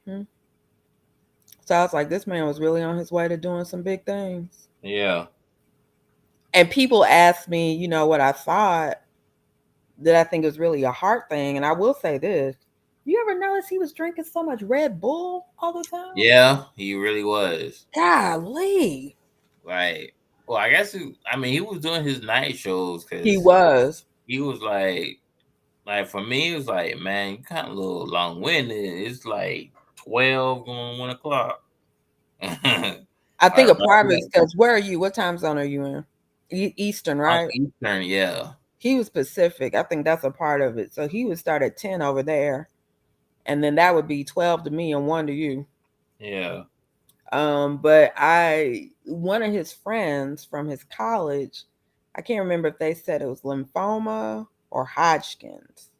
So I was like, this man was really on his way to doing some big things. Yeah. And people asked me, what I thought, that I think is really a heart thing. And I will say this: you ever notice he was drinking so much Red Bull all the time? Yeah, he really was. Golly. Like, well, I guess I mean, he was doing his night shows He because was. he was like for me, it was like, man, you kind of a little long winded. It's like 12 going 1 o'clock. I Like, think a right part of it is here. because where are you? What time zone are you in? Eastern, I'm right? Eastern, yeah. He was Pacific. I think that's a part of it. So he would start at 10 over there. And then that would be 12 to me and 1 to you. Yeah. But one of his friends from his college, I can't remember if they said it was lymphoma or Hodgkin's,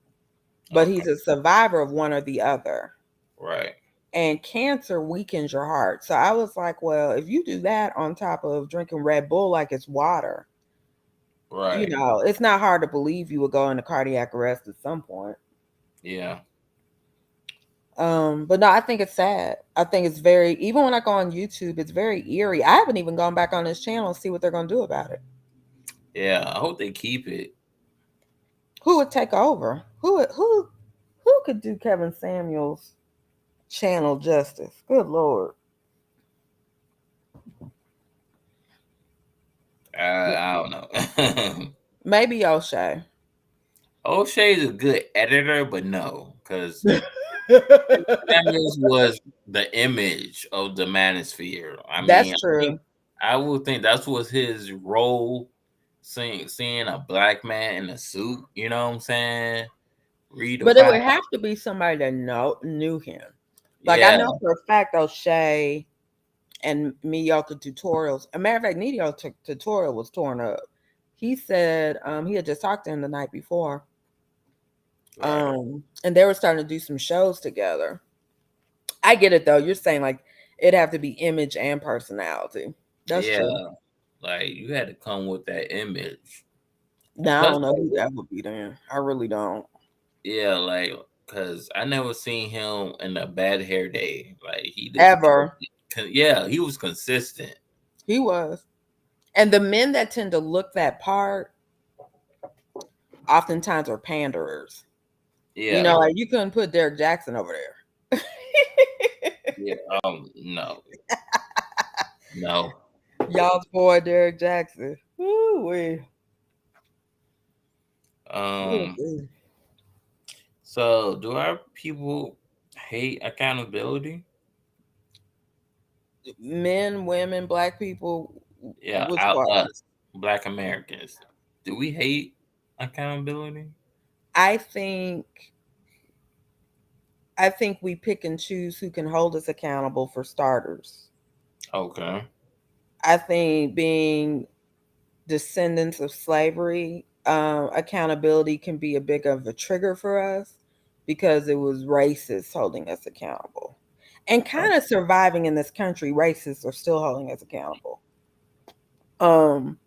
but Okay. he's a survivor of one or the other. Right. And cancer weakens your heart. So I was like, well, if you do that on top of drinking Red Bull like it's water, Right. it's not hard to believe you would go into cardiac arrest at some point. Yeah. But no, I think it's sad. I think it's very, even when I go on YouTube, it's very eerie. I haven't even gone back on this channel and see what they're gonna do about it. Yeah. I hope they keep it. Who would take over? Who could do Kevin Samuels' channel justice? Good Lord. I don't know. Maybe O'Shea. O'Shea's a good editor, but no, because Samuels was the image of the manosphere. I mean, That's true. I would think that was his role, seeing a black man in a suit. You know what I'm saying? But it Redefine. would have to be somebody that knew him. Like I Yeah, know for a fact O'Shea and mediocre tutorials. A matter of fact, mediocre tutorial was torn up. He said he had just talked to him the night before. right. And they were starting to do some shows together. I get it though. You're saying like it'd have to be image and personality. That's true. Yeah, like you had to come with that image. Now I Plus, don't know like, who that would be then. I really don't. yeah, like because I never seen him in a bad hair day. Like he just kept, Ever. yeah, he was consistent. He was. And the men that tend to look that part oftentimes are panderers. You Yeah, know, like you couldn't put Derek Jackson over there. yeah. No, no. Y'all's boy Derek Jackson. Woo-wee. Um. Woo-wee. So, do our people hate accountability? Men, women, black people, Yeah, which out part? us, Black Americans. Do we hate accountability? I think I think we pick and choose who can hold us accountable for starters. Okay. I think being descendants of slavery, accountability can be a big of a trigger for us because it was racists holding us accountable. And kind of surviving in this country, racists are still holding us accountable. Um,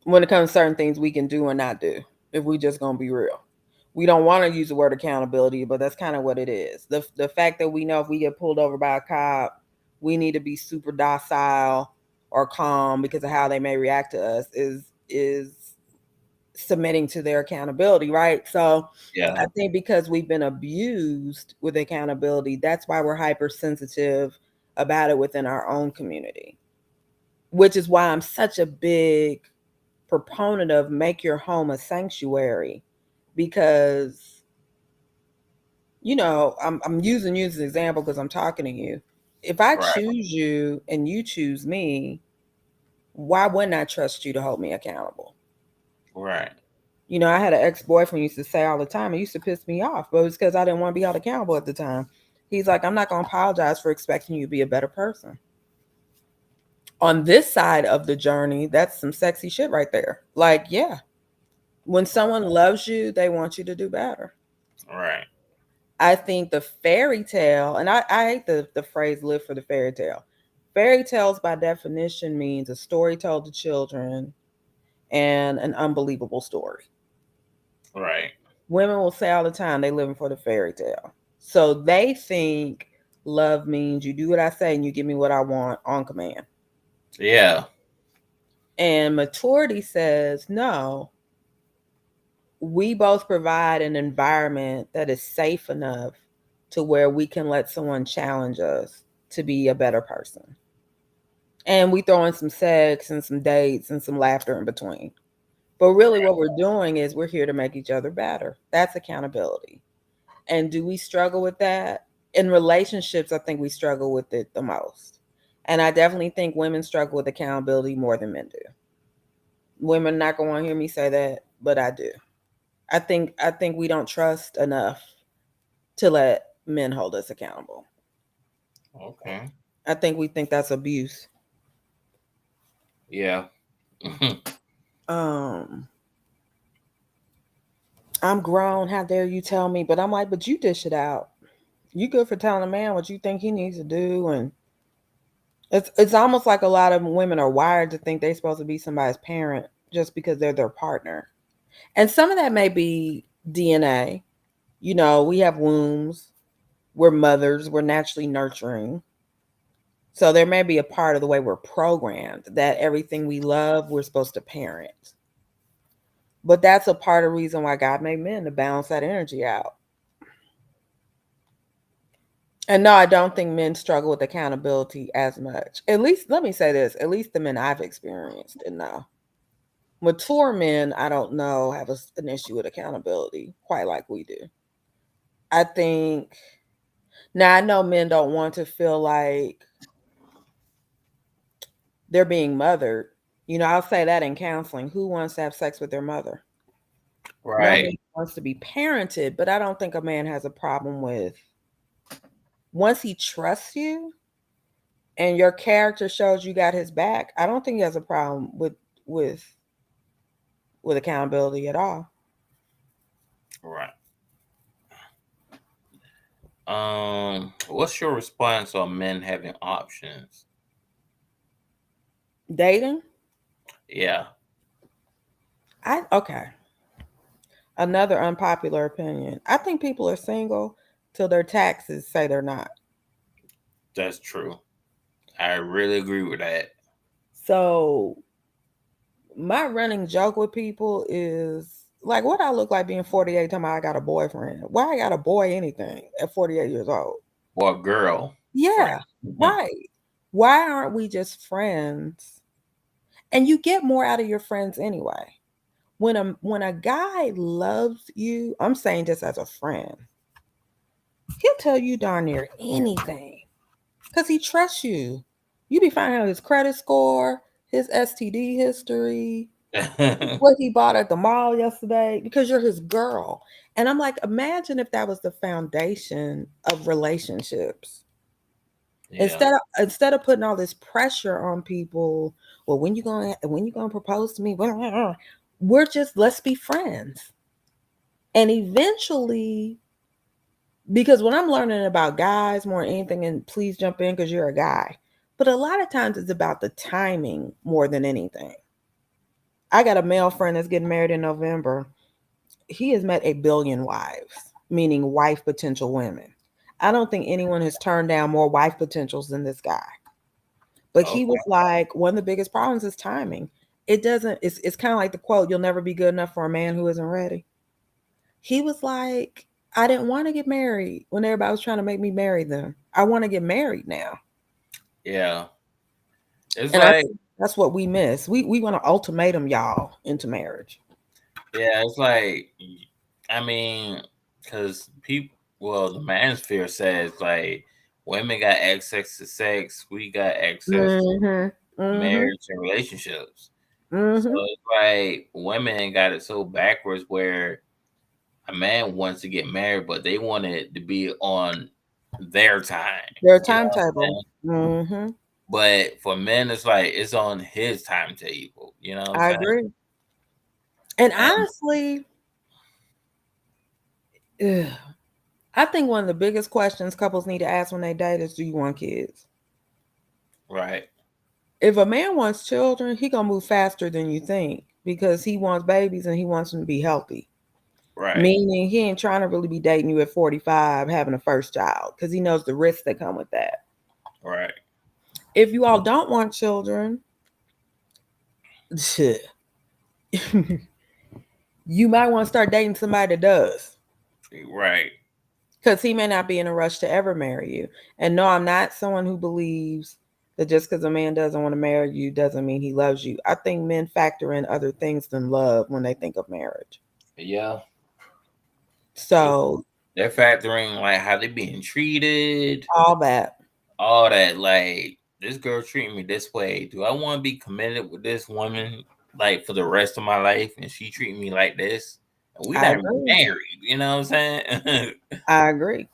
when it comes to certain things we can do and not do, if we just gonna be real. We don't want to use the word accountability, but that's kind of what it is. The fact that we know if we get pulled over by a cop, we need to be super docile or calm because of how they may react to us is submitting to their accountability, right? So Yeah. I think because we've been abused with accountability, that's why we're hypersensitive about it within our own community. Which is why I'm such a big proponent of make your home a sanctuary because I'm using you as an example because I'm talking to you. If I Right. choose you and you choose me, why wouldn't I trust you to hold me accountable? Right. I had an ex-boyfriend used to say all the time, it used to piss me off, but it was because I didn't want to be held accountable at the time. He's like, I'm not going to apologize for expecting you to be a better person. On this side of the journey, that's some sexy shit right there. Like, yeah, when someone loves you, they want you to do better. Right. I think the fairy tale, and I hate the phrase live for the fairy tale. Fairy tales, by definition, means a story told to children and an unbelievable story. Right. Women will say all the time they living for the fairy tale. So they think love means you do what I say and you give me what I want on command. Yeah. And maturity says, no, we both provide an environment that is safe enough to where we can let someone challenge us to be a better person. And we throw in some sex and some dates and some laughter in between. But really, Right. what we're doing is we're here to make each other better. That's accountability. And do we struggle with that? In relationships, I think we struggle with it the most. And I definitely think women struggle with accountability more than men do. Women not gonna want to hear me say that, but I do. I think we don't trust enough to let men hold us accountable. Okay. I think we think that's abuse. Yeah. Um, I'm grown. How dare you tell me? But I'm like, but you dish it out. You good for telling a man what you think he needs to do, and it's almost like a lot of women are wired to think they're supposed to be somebody's parent just because they're their partner. And some of that may be DNA. We have wombs. We're mothers. We're naturally nurturing. So there may be a part of the way we're programmed that everything we love, we're supposed to parent. But that's a part of the reason why God made men to balance that energy out. And no, I don't think men struggle with accountability as much. At least, let me say this, at least the men I've experienced, and no. Mature men, I don't know, have an issue with accountability quite like we do. I think, now I know men don't want to feel like they're being mothered. I'll say that in counseling. Who wants to have sex with their mother? Nobody Right. wants to be parented, but I don't think a man has a problem with Once he trusts you and your character shows you got his back, I don't think he has a problem with with accountability at all. Right. What's your response on men having options? Dating? Yeah, I okay. Another unpopular opinion. I think people are single till their taxes say they're not. that's true. I really agree with that. So my running joke with people is like, what I look like being 48 time I got a boyfriend. Why I got a boy anything at 48 years old? Or girl Yeah, friend. right. Why aren't we just friends? And you get more out of your friends anyway. When a guy loves you, I'm saying just as a friend, he'll tell you darn near anything because he trusts you. You be finding out his credit score, his STD history, what he bought at the mall yesterday because you're his girl. And I'm like, imagine if that was the foundation of relationships. Yeah, Instead of putting all this pressure on people, well, when you gonna propose to me? We're just let's be friends. And eventually, because when I'm learning about guys more than anything, and please jump in because you're a guy, but a lot of times it's about the timing more than anything. I got a male friend that's getting married in November. He has met a billion wives, meaning wife potential women. I don't think anyone has turned down more wife potentials than this guy. But he okay. was like, one of the biggest problems is timing. It doesn't, it's kind of like the quote, you'll never be good enough for a man who isn't ready. He was like, I didn't want to get married when everybody was trying to make me marry them. I want to get married now. Yeah, it's And I like think that's what we miss. We want to ultimatum y'all into marriage. yeah, it's like I mean, because people, well, the manosphere says like women got access to sex, we got access to Mhm. Mhm. marriage and relationships. So Mhm. it's like women got it so backwards where a man wants to get married, but they want it to be on their time. Their You know what I'm timetable. saying? Mhm. But for men, it's like it's on his timetable. You know what I'm I saying? agree. And And honestly, ugh, I think one of the biggest questions couples need to ask when they date is, do you want kids? right, If a man wants children, he gonna move faster than you think because he wants babies and he wants them to be healthy. right, Meaning he ain't trying to really be dating you at 45 having a first child because he knows the risks that come with that. right, If you all don't want children, you might want to start dating somebody that does right. because he may not be in a rush to ever marry you. And no, I'm not someone who believes that just because a man doesn't want to marry you doesn't mean he loves you. I think men factor in other things than love when they think of marriage. Yeah, they So, they're factoring like how they being treated, all that. all that. Like this girl treating me this way. Do I want to be committed with this woman like for the rest of my life, and she treating me like this? And we I not even agree. married. You know what I'm saying? I agree.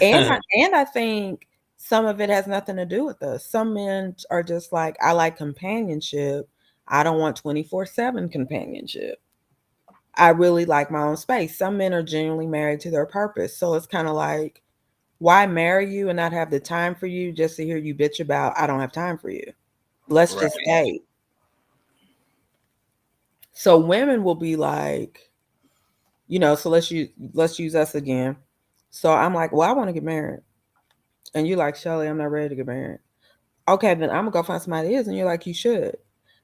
And I think some of it has nothing to do with us. Some men are just like, I like companionship. I don't want 24/7 companionship. I really like my own space. Some men are genuinely married to their purpose. So it's kind of like, why marry you and not have the time for you just to hear you bitch about, I don't have time for you. Let's just Right. date. So women will be like, so let's use us again. So I'm like, well, I want to get married. And you're like, Shelly, I'm not ready to get married. Okay, then I'm gonna go find somebody that is, and you're like, you should.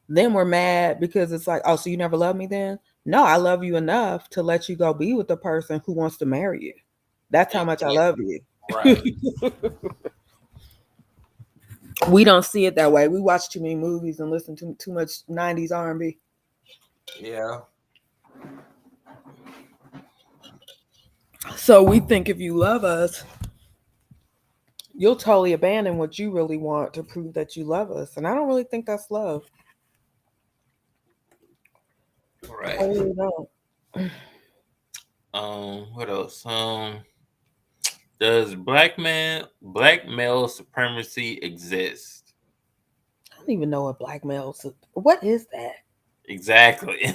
Then we're mad because it's like, oh, so you never loved me then? No, I love you enough to let you go be with the person who wants to marry you. That's how much I Exactly. love you. Right. We don't see it that way. We watch too many movies and listen to too much 90s R&B. Yeah. So we think if you love us, you'll totally abandon what you really want to prove that you love us. And I don't really think that's love. I Right. really don't. What else? Does black male supremacy exist? I don't even know what blackmail. What is that? Exactly.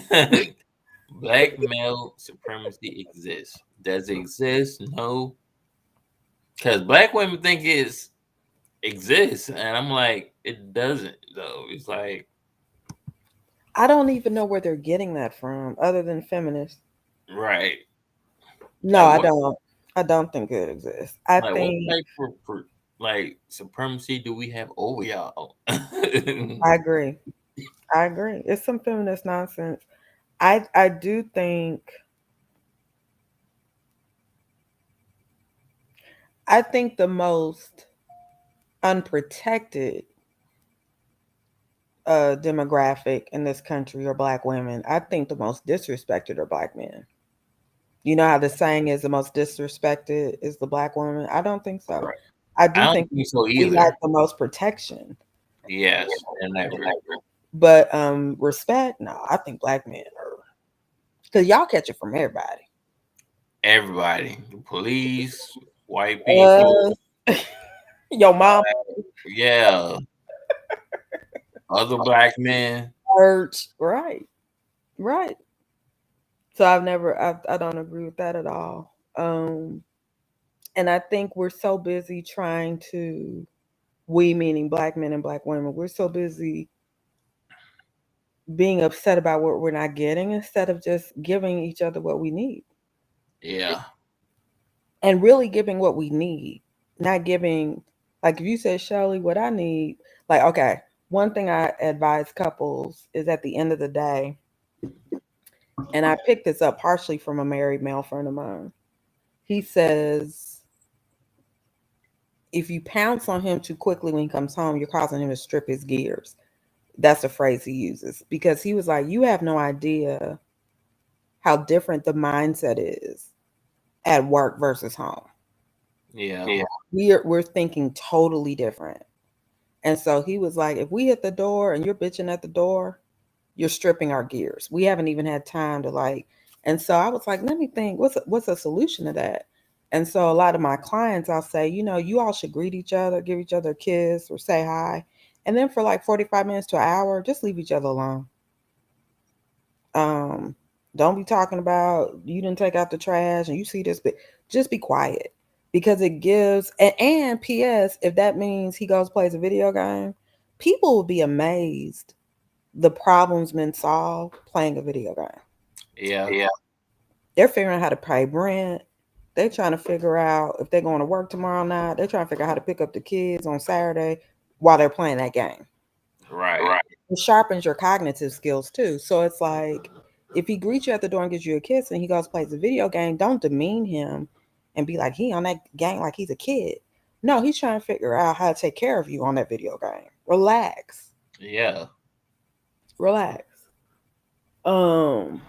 Black male supremacy exists. Does it exist? No. Because black women think it's exists, and I'm like, it doesn't though. It's like, I don't even know where they're getting that from, other than feminists. right. No, Like I what don't. I don't think it exists. I like what think type of like supremacy do we have over y'all? I agree. I agree. It's some feminist nonsense. I do think the most unprotected demographic in this country are black women. I think the most disrespected are black men. You know how the saying is the most disrespected is the black woman? I don't think so. Right. I I do don't think think so we lack either. the most protection. Yes, and ever. But respect, no, I think black men are, because y'all catch it from everybody. Everybody, the police, white Uh, people, your mom, yeah, other black men. church, right, right. So I don't agree with that at all. And I think we're so busy trying to, we meaning black men and black women, we're so busy being upset about what we're not getting instead of just giving each other what we need Yeah, and really giving what we need, not giving, like if you said, Shirley, what I need, like, okay, one thing I advise couples is at the end of the day, and I picked this up partially from a married male friend of mine. He says, if you pounce on him too quickly when he comes home, you're causing him to strip his gears. That's the phrase he uses because he was like, you have no idea how different the mindset is at work versus home. yeah, Yeah. We're thinking totally different. And so he was like, if we hit the door and you're bitching at the door, you're stripping our gears. We haven't even had time to like. And so I was like, let me think, what's a solution to that? And so a lot of my clients, I'll say, you all should greet each other, give each other a kiss or say hi. And then for like 45 minutes to an hour, just leave each other alone. Um, don't be talking about you didn't take out the trash and you see this, but just be quiet because it gives. And P.S. If that means he goes plays a video game, people will be amazed the problems men solve playing a video game. yeah, Yeah. They're figuring out how to pay rent. They're trying to figure out if they're going to work tomorrow night. They're trying to figure out how to pick up the kids on Saturday while they're playing that game. right. Right. It sharpens your cognitive skills too. So it's like if he greets you at the door and gives you a kiss and he goes plays a video game, don't demean him and be like he on that game like he's a kid. No, he's trying to figure out how to take care of you on that video game. Relax. Yeah, Relax. Um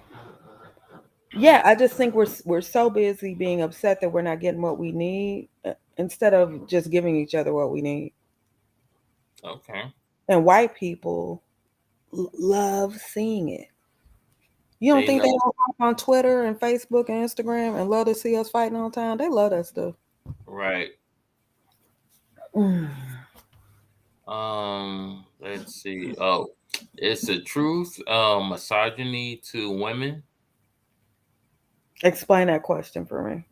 yeah, I just think we're so busy being upset that we're not getting what we need instead of just giving each other what we need. okay. And white people love seeing it. You don't They think they love, don't hop on Twitter and Facebook and Instagram and love to see us fighting all the time? They love that stuff. right. Mm. Let's see. Oh, it's the truth. Misogyny to women. Explain that question for me.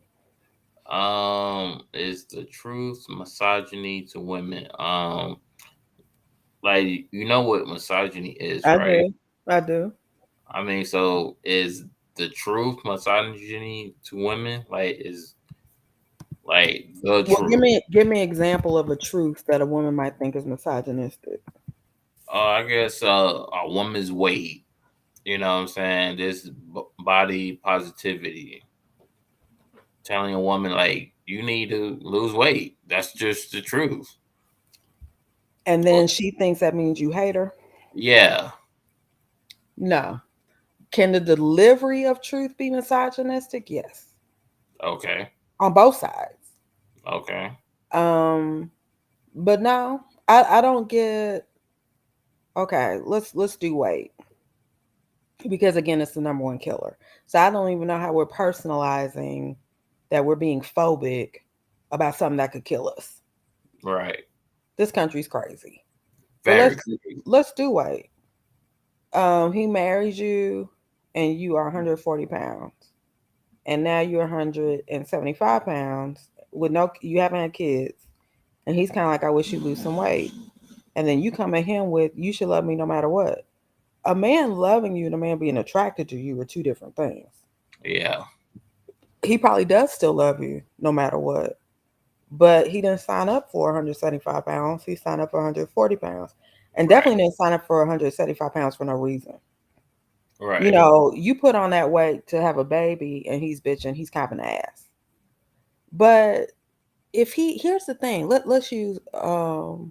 Is the truth misogyny to women? Like you know what misogyny is, I right? do. I do. I mean, so is the truth misogyny to women? Like is like the Well, give truth? me give me an example of a truth that a woman might think is misogynistic. I guess a woman's weight. You know what I'm saying? This body positivity, telling a woman like you need to lose weight. That's just the truth. And then she thinks that means you hate her. Yeah. No. Can the delivery of truth be misogynistic? Yes. Okay. On both sides. Okay. Um, but no, I don't get okay, let's do weight. Because again, it's the number one killer. So I don't even know how we're personalizing that we're being phobic about something that could kill us. Right. This country's crazy. But Very crazy. let's do wait. He marries you and you are 140 pounds. And now you're 175 pounds with no, you haven't had kids. And he's kind of like, I wish you lose some weight. And then you come at him with, you should love me no matter what. A man loving you and a man being attracted to you are two different things. Yeah. He probably does still love you no matter what. But he didn't sign up for 175 pounds. He signed up for 140 pounds. And Right. definitely didn't sign up for 175 pounds for no reason. You Right. know, you put on that weight to have a baby and he's bitching, he's copping ass. But if he, here's the thing, let's use a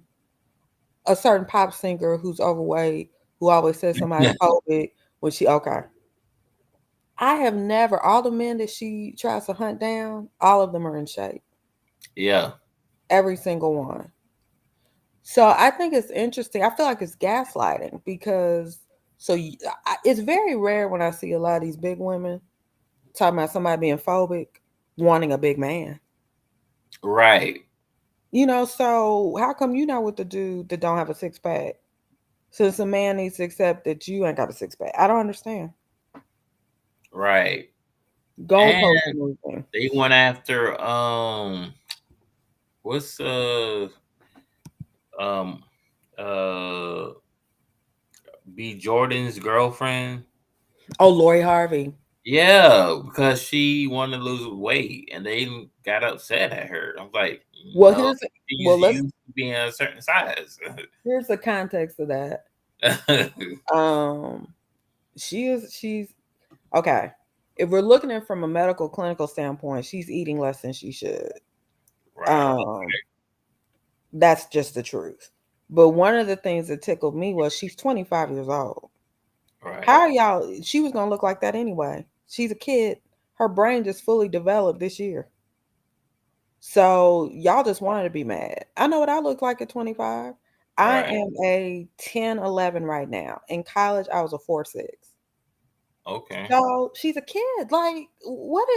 certain pop singer who's overweight, who always says somebody's phobic when she, okay. I have never, all the men that she tries to hunt down, all of them are in shape. Yeah. Every single one. So I think it's interesting. I feel like it's gaslighting because it's very rare when I see a lot of these big women talking about somebody being phobic, wanting a big man. Right. You know, so how come you not with the dude that don't have a six pack? Since a man needs to accept that you ain't got a six pack. I don't understand. Right. Goalpost And moving. they went after what's um uh B Jordan's girlfriend. Oh, Lori Harvey. Yeah, because she wanted to lose weight and they got upset at her. I'm like, Well, no, she's well let's used to being a certain size. here's the context of that. Um, she's okay. If we're looking at it from a medical clinical standpoint, she's eating less than she should. Right. Um, that's just the truth. But one of the things that tickled me was she's 25 years old. Right. How are y'all? She was gonna look like that anyway. She's a kid. Her brain just fully developed this year. So y'all just wanted to be mad. I know what I look like at 25. I Right. am a 10, 11 right now. In college, I was a 4, 6. Okay. So she's a kid. Like, what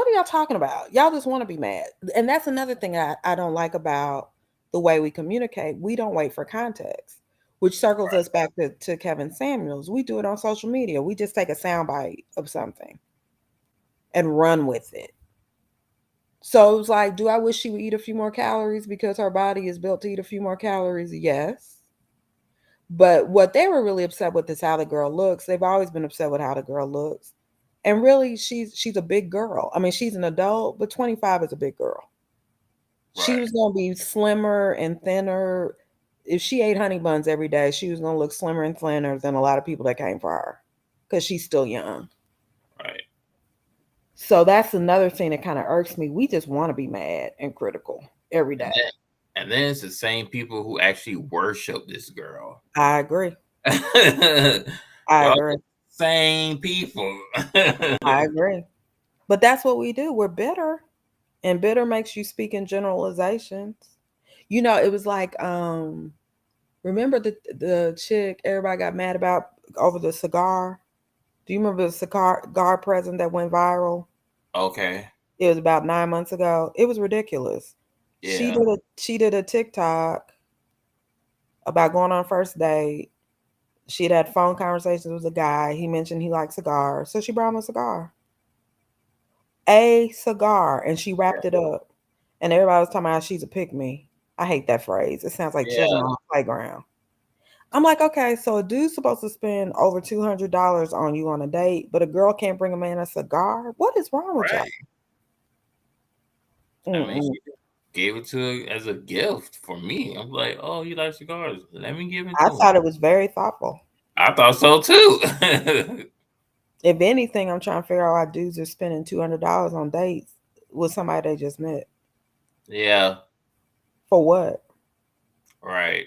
are y'all talking about? Y'all just want to be mad. And that's another thing I don't like about the way we communicate. We don't wait for context, which circles us back to Kevin Samuels. We do it on social media. We just take a soundbite of something and run with it. So it was like, do I wish she would eat a few more calories because her body is built to eat a few more calories? Yes. But what they were really upset with is how the girl looks. They've always been upset with how the girl looks. And really, she's a big girl. I mean, she's an adult, but 25 is a big girl. She Right. was gonna be slimmer and thinner. If she ate honey buns every day, she was gonna look slimmer and thinner than a lot of people that came for her because she's still young. Right. So that's another thing that kind of irks me. We just want to be mad and critical every And day. then and then it's the same people who actually worship this girl. I agree. They're I all agree. the same people. I agree. But that's what we do. We're bitter, and bitter makes you speak in generalizations. You know, it was like, remember the chick everybody got mad about over the cigar? Do you remember the cigar present that went viral? Okay. It was about 9 months ago. It was ridiculous. She Yeah. did a she did a TikTok about going on a first date. She'd had phone conversations with a guy. He mentioned he liked cigars, so she brought him a cigar. A cigar, and she wrapped it up. And everybody was talking about how she's a pick me. I hate that phrase. It sounds like children Yeah. on a playground. I'm like, okay, so a dude's supposed to spend over $200 on you on a date, but a girl can't bring a man a cigar? What is wrong with y'all? Right. I mean, Mm-mm. she gave it to her as a gift for me. I'm like, oh, you like cigars? Let me give it I to him. thought it was very thoughtful. I thought so too. If anything, I'm trying to figure out why dudes are spending $200 on dates with somebody they just met. Yeah. For what? Right.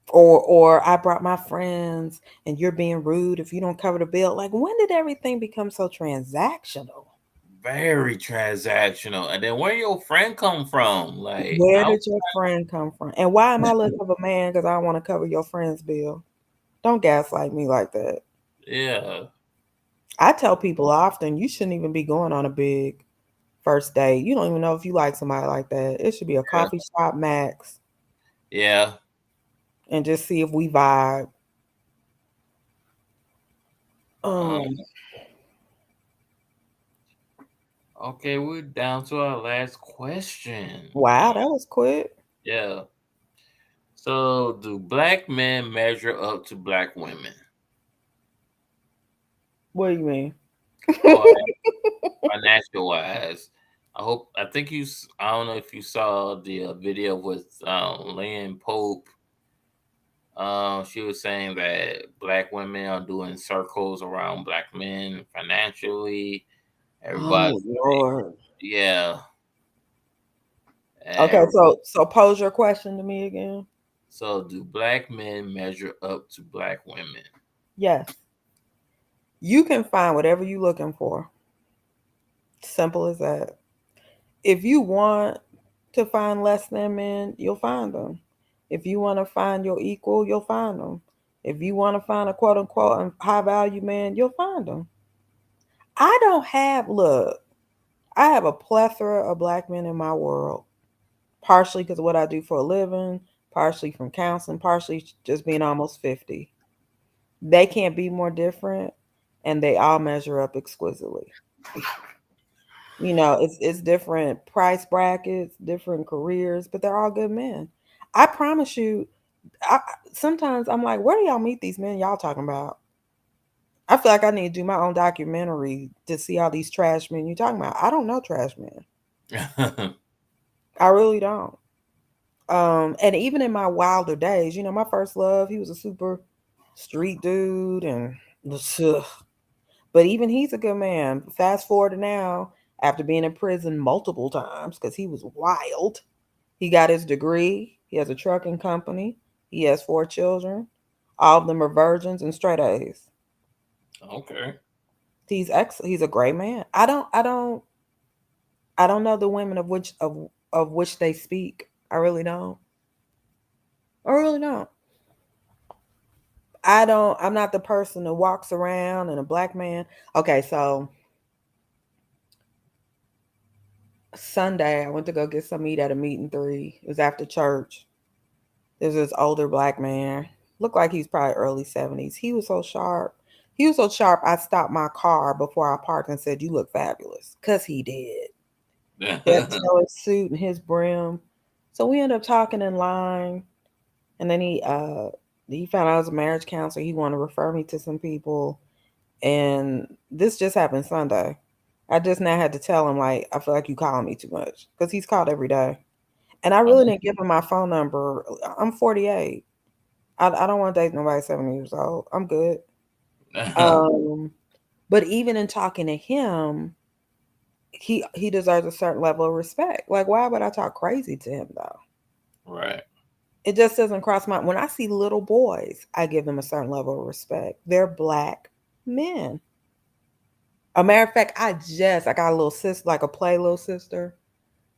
Or I brought my friends and you're being rude if you don't cover the bill. Like, when did everything become so transactional? Very transactional. And then where your friend come from? Like, Where I did your friend come from? And why am I less of a man because I want to cover your friend's bill? Don't gaslight me like that. yeah. I tell people often you shouldn't even be going on a big first date. You don't even know if you like somebody like that. It should be a Yeah. coffee shop max Yeah. and just see if we vibe. Um, Um, okay, we're down to our last question. wow, that was quick. Yeah. So, do black men measure up to black women? What do you mean? Or financial wise? I think I don't know if you saw the video with Lynn Pope. She was saying that black women are doing circles around black men financially. Everybody, Oh Lord. yeah. Okay, And so pose your question to me again. so, do black men measure up to black women? Yes, you can find whatever you're looking for. Simple as that. If you want to find less than men, you'll find them. If you want to find your equal, you'll find them. If you want to find a quote unquote high value man, you'll find them. I don't have, look, I have a plethora of black men in my world, partially because of what I do for a living, partially from counseling, partially just being almost 50. They can't be more different, and they all measure up exquisitely. It's different price brackets, different careers, but they're all good men. I promise you, I, sometimes I'm like, where do y'all meet these men y'all talking about? I feel like I need to do my own documentary to see all these trash men you talking about. I don't know trash men. I really don't. And even in my wilder days, my first love, he was a super street dude, and ugh. But even he's a good man. Fast forward to now, after being in prison multiple times because he was wild, he got his degree. He has a trucking company. He has 4 children. All of them are virgins and straight A's. Okay. He's a great man. I don't know the women of which they speak. I really don't. I really don't. I'm not the person that walks around and a black man. Okay, so Sunday I went to go get some meat at a meat and three. It was after church. There's this older black man. Looked like he's probably early 70s. He was so sharp. He was so sharp I stopped my car before I parked and said, "You look fabulous." Cause he did. That tailor suit and his brim. So we ended up talking in line, and then he found out I was a marriage counselor. He wanted to refer me to some people. And this just happened Sunday. I just now had to tell him, like, I feel like you calling me too much because he's called every day. And I really didn't give him my phone number. I'm 48. I don't want to date nobody 70 years old. I'm good. Um, but even in talking to him, he deserves a certain level of respect. Like, why would I talk crazy to him though? Right. It just doesn't cross my. When I see little boys, I give them a certain level of respect. They're black men. A matter of fact, I got a little sister, like a play little sister.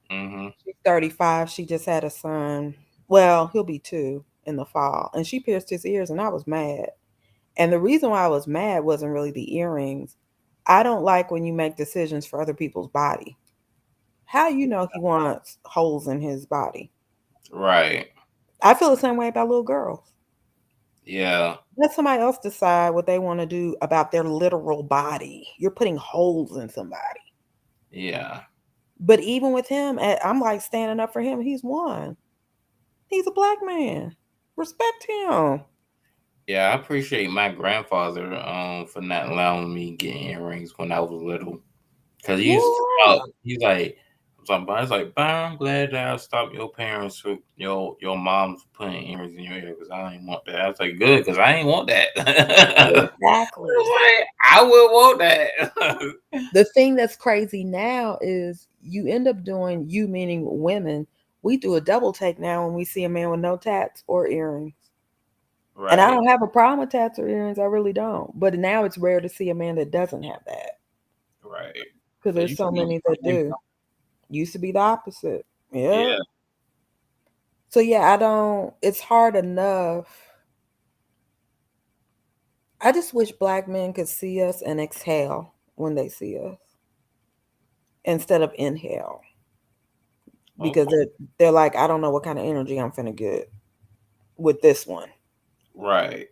Hmm. She's 35. She just had a son. Well, he'll be 2 in the fall. And she pierced his ears, and I was mad. And the reason why I was mad wasn't really the earrings. I don't like when you make decisions for other people's body. How you know he wants holes in his body? Right. I feel the same way about little girls. Yeah. Let somebody else decide what they want to do about their literal body. You're putting holes in somebody. Yeah. But even with him, I'm like standing up for him. He's one. He's a black man. Respect him. Yeah. I appreciate my grandfather for not allowing me getting earrings when I was little. Cause he used to talk. Yeah. He's like, "Byron, I'm glad that I stopped your parents for your mom putting earrings in your ear because I didn't want that." I was like, "Good, because I ain't want that." I was Exactly. like, I would want that. The thing that's crazy now is you end up doing, you meaning women, we do a double take now when we see a man with no tats or earrings. And I Right. don't have a problem with tats or earrings. I really don't. But now it's rare to see a man that doesn't have that Right. because Cause there's you so see, many that do. Used to be the opposite. Yeah. yeah. So yeah, I don't, it's hard enough. I just wish black men could see us and exhale when they see us. instead of inhale because Okay. they're like, I don't know what kind of energy I'm finna get with this one. Right.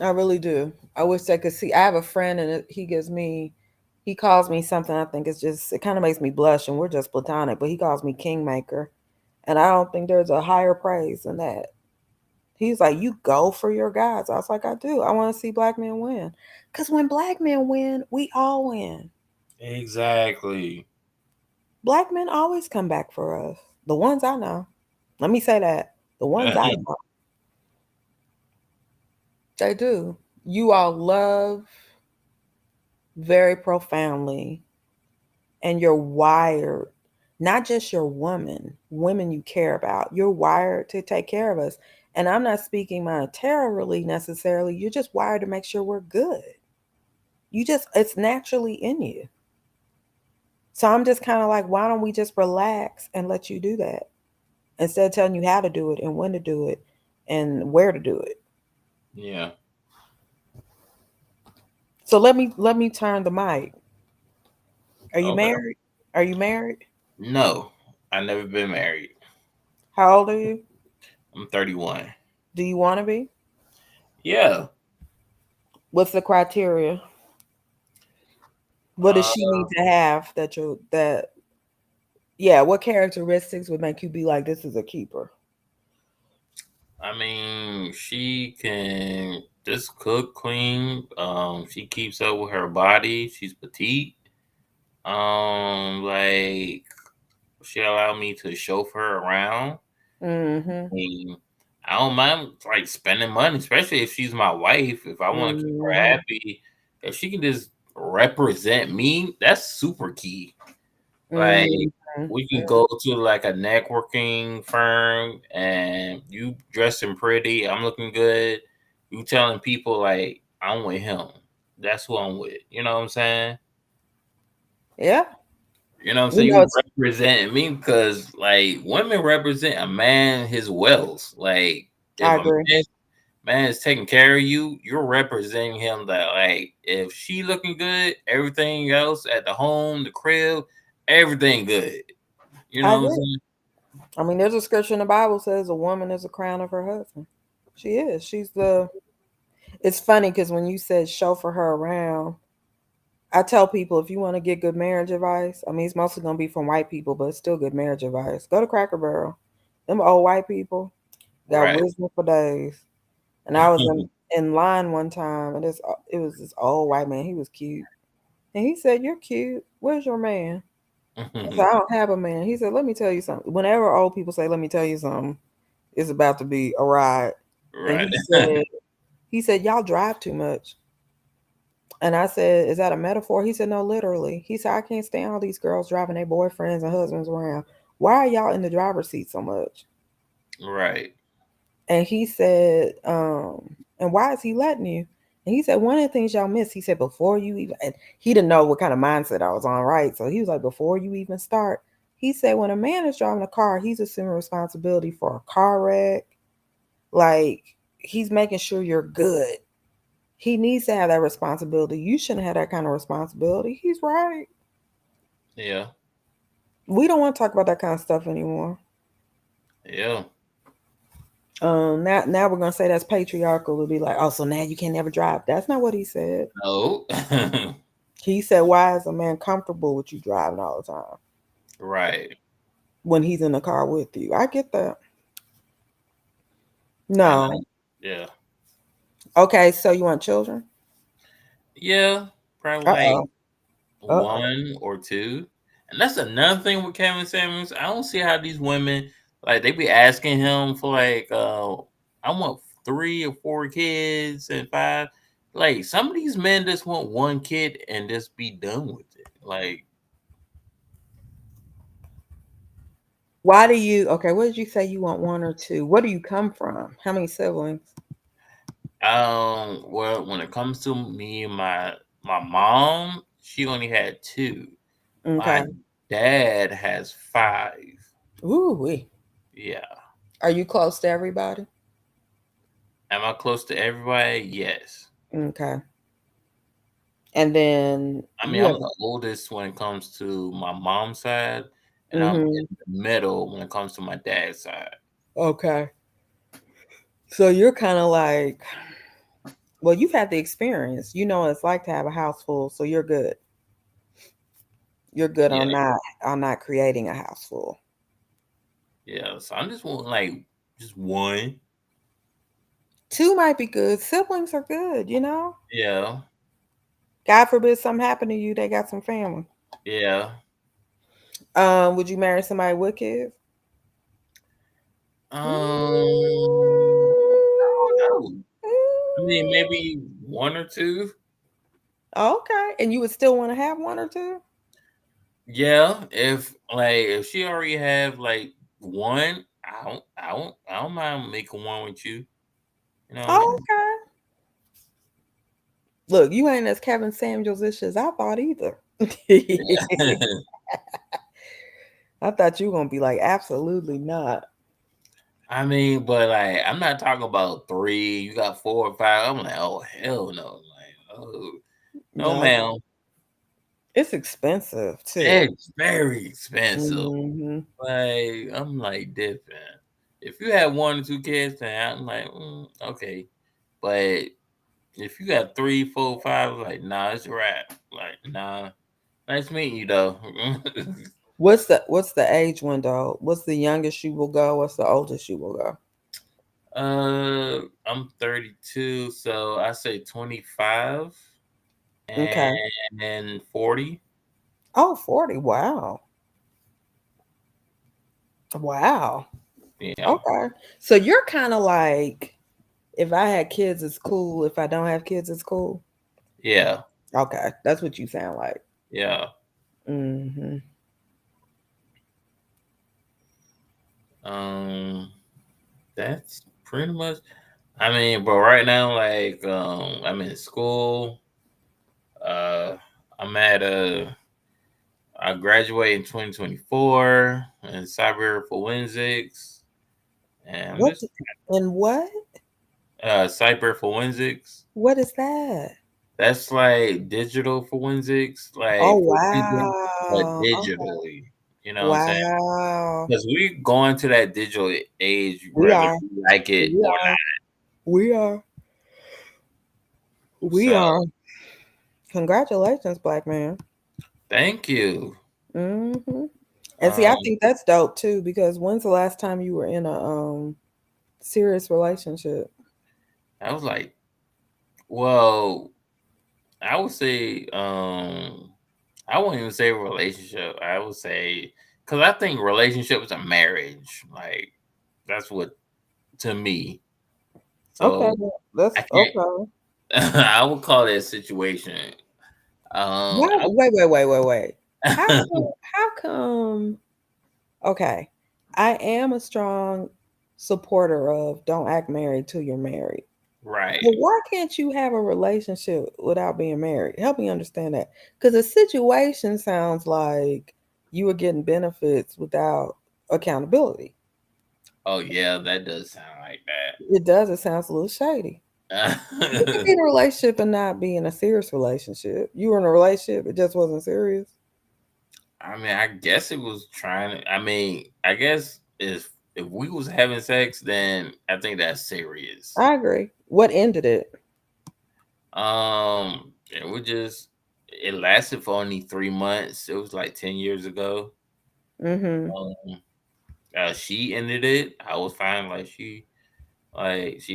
I really do. I wish I could see. I have a friend, and he calls me something. I think it's just, it kind of makes me blush, and we're just platonic. But he calls me kingmaker, and I don't think there's a higher praise than that. He's like, you go for your guys. I was like, I do. I want to see black men win, because when black men win, we all win. Exactly. Black men always come back for us. The ones I know. Let me say that. The ones I know, they do. You all love very profoundly, and you're wired, not just your women you care about. You're wired to take care of us. And I'm not speaking monetarily necessarily. You're just wired to make sure we're good. It's naturally in you. So I'm just kind of like, why don't we just relax and let you do that instead of telling you how to do it and when to do it and where to do it? Yeah. So let me turn the mic. Are you Okay. married? Are you married? No, I never been married. How old are you? I'm 31. Do you want to be? Yeah. What's the criteria? What does Uh, she need to have that yeah, what characteristics would make you be like, this is a keeper? I mean, she can just cook, clean. She keeps up with her body. She's petite. Like she allowed me to chauffeur her around. Mm-hmm. I mean, I don't mind like spending money, especially if she's my wife. If I want to keep her Mm-hmm. happy, if she can just represent me, that's super key. Like Mm-hmm. we can go to like a networking firm and you dressing pretty, I'm looking good. You telling people like I'm with him. That's who I'm with. You know what I'm saying? Yeah. You know what I'm You saying? know You it's representing me because like women represent a man his wealth. Like I if a agree. man is taking care of you, you're representing him that like if she looking good, everything else at the home, the crib, everything good. You I know what I'm agree. saying? I mean, there's a scripture in the Bible says a woman is a crown of her husband. She is. She's the It's funny because when you said chauffeur her around, I tell people if you want to get good marriage advice, I mean, it's mostly going to be from white people, but it's still good marriage advice. Go to Cracker Barrel. Them old white people got Right. wisdom for days. And I was in line one time, and it was this old white man. He was cute, and he said, "You're cute. Where's your man?" I said, "I don't have a man." He said, "Let me tell you something." Whenever old people say, "Let me tell you something," it's about to be a ride. And Right. he said, "Y'all drive too much." And I said, "Is that a metaphor?" He said, "No, literally." He said, "I can't stand all these girls driving their boyfriends and husbands around. Why are y'all in the driver's seat so much?" Right. And he said, and why is he letting you? And he said, one of the things y'all miss, he said, before you even, and he didn't know what kind of mindset I was on, right? So he was like, before you even start, he said, when a man is driving a car, he's assuming responsibility for a car wreck. Like, he's making sure you're good. He needs to have that responsibility. You shouldn't have that kind of responsibility. He's right. Yeah. We don't want to talk about that kind of stuff anymore. Yeah. Now we're gonna say that's patriarchal. We'll be like, oh, so now you can never drive. That's not what he said. No. He said, why is a man comfortable with you driving all the time Right. when he's in the car with you? I get that. And No. yeah. Okay, so you want children? Yeah. Probably Uh like oh. Uh oh. one or two. And that's another thing with Kevin Samuels. I don't see how these women like they be asking him for like I want 3 or 4 kids and five. Like some of these men just want one kid and just be done with it. Like Why do you? Okay, what did you say? You want one or two? What do you come from? How many siblings? well when it comes to me and my mom, she only had two. My Okay. dad has five. Ooh, wee. Yeah. Are you close to everybody? Am I close to everybody? Yes. Okay. And then I mean, you I'm have. the oldest when it comes to my mom's side, and I'm Mm-hmm. in the middle when it comes to my dad's side. Okay. So you're kind of like, well, you've had the experience. You know what it's like to have a house full, so you're good. You're good Yeah, on not creating a house full. yeah. So I'm just want like just one. Two might be good. Siblings are good, you know? Yeah, God forbid something happen to you, they got some family. yeah. Would you marry somebody with kids? I don't know. I mean, maybe one or two. Okay. And you would still want to have one or two? Yeah, if she already have like one, I don't mind making one with you. You know what I Oh, mean? okay. Look, you ain't as Kevin Samuels-ish as I thought either. I thought you were gonna be like, absolutely not. I mean, but like, I'm not talking about three. You got four or five. I'm like, oh hell no, like, oh no, No, ma'am. it's expensive too. It's very expensive. Hmm. Like, I'm like different. If you have one or two kids, then I'm like, okay. But if you got three, four, five, like, nah, it's a wrap. Like, nah. Nice meeting you though. What's the age window? What's the youngest you will go? What's the oldest you will go? I'm 32, so I say 25 Okay. and 40. Oh, 40. Wow. Wow. Yeah. Okay. So you're kind of like, if I had kids, it's cool. If I don't have kids, it's cool. Yeah. Okay. That's what you sound like. Yeah. Hmm. Um, that's pretty much. I mean, but right now, like, I'm in school. Uh, I'm at I graduate in 2024 in cyber forensics, and I'm What just and what? cyber forensics. What is that? That's like digital forensics, Oh, like for people, but wow. Okay. digitally. You know what I'm saying? Wow. Because we going to that digital age, We whether are. you like it We or are. We are. not. We So are. Congratulations, black man. thank you. Hmm. And see, I Um, think that's dope too, because when's the last time you were in a serious relationship? I was like, well, I would say, I wouldn't even say relationship. I would say, because I think relationship is a marriage. Like that's what to me. Okay, So I that's can't. okay. I would call it a situation. Why, I wait. How come okay. I am a strong supporter of don't act married till you're married. right. But why can't you have a relationship without being married? Help me understand that. Because a situation sounds like you were getting benefits without accountability. Oh yeah, that does sound like It does. It sounds a little shady. You could that. be in a relationship and not be in a serious relationship. You were in a relationship, it just wasn't serious. I mean, I guess it was trying to. I mean, I guess if we was having sex, then I think that's serious. I agree. What ended it? It was just it lasted for only 3 months. It was like 10 years ago. Mm-hmm. Um, she ended it. I was fine. She